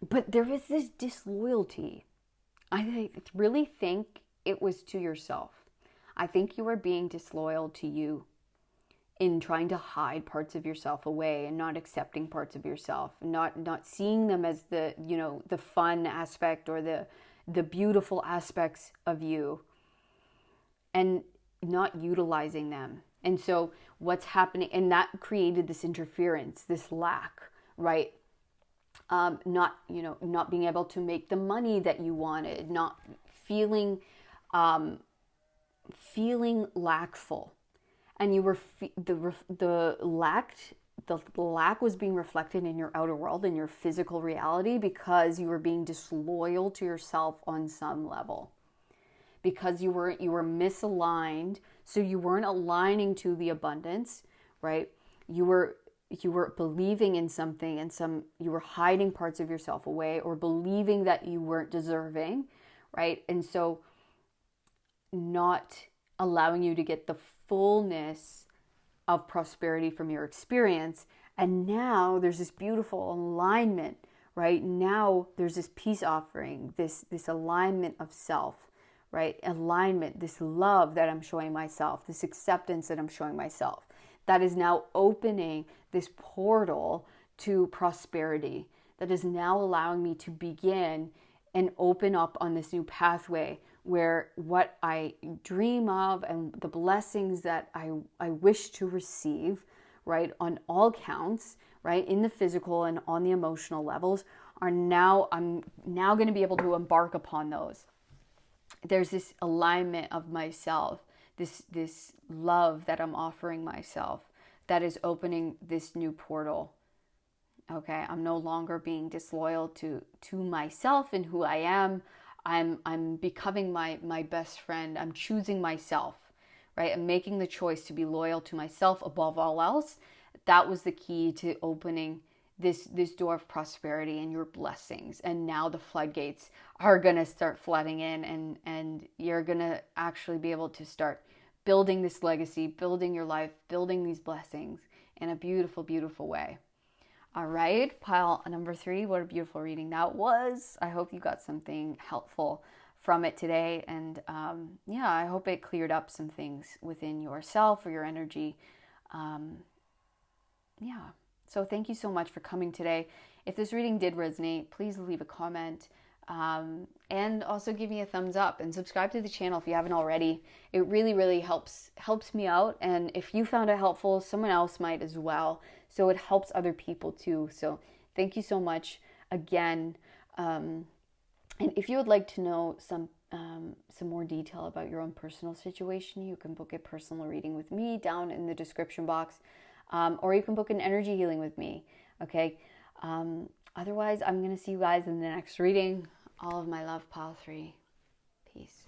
But there was this disloyalty. I really think it was to yourself. I think you were being disloyal to you in trying to hide parts of yourself away and not accepting parts of yourself, not seeing them as the, you know, the fun aspect or the beautiful aspects of you, and not utilizing them. And so what's happening, and that created this interference, this lack, right? Not being able to make the money that you wanted, not feeling lackful. and you were the lack was being reflected in your outer world, in your physical reality, because you were being disloyal to yourself on some level, because you were misaligned, so you weren't aligning to the abundance, right? You were believing in something, and you were hiding parts of yourself away, or believing that you weren't deserving, right? And so not allowing you to get the fullness of prosperity from your experience. And now there's this beautiful alignment, right? Now there's this peace offering, this alignment of self, right? Alignment, this love that I'm showing myself, this acceptance that I'm showing myself, that is now opening this portal to prosperity, that is now allowing me to begin and open up on this new pathway where what I dream of and the blessings that I wish to receive, right, on all counts, right, in the physical and on the emotional levels, I'm now going to be able to embark upon those. There's this alignment of myself, this love that I'm offering myself, that is opening this new portal. Okay, I'm no longer being disloyal to myself and who I am. I'm becoming my best friend. I'm choosing myself, right? I'm making the choice to be loyal to myself above all else. That was the key to opening this door of prosperity and your blessings. And now the floodgates are going to start flooding in, and you're going to actually be able to start building this legacy, building your life, building these blessings in a beautiful, beautiful way. All right, pile number 3, what a beautiful reading that was. I hope you got something helpful from it today. And yeah, I hope it cleared up some things within yourself or your energy. Yeah, so thank you so much for coming today. If this reading did resonate, please leave a comment. And also give me a thumbs up and subscribe to the channel if you haven't already. It really, really helps me out. And if you found it helpful, someone else might as well. So it helps other people too. So thank you so much again. And if you would like to know some more detail about your own personal situation, you can book a personal reading with me down in the description box. Or you can book an energy healing with me. Okay. Otherwise, I'm going to see you guys in the next reading. All of my love, pile 3. Peace.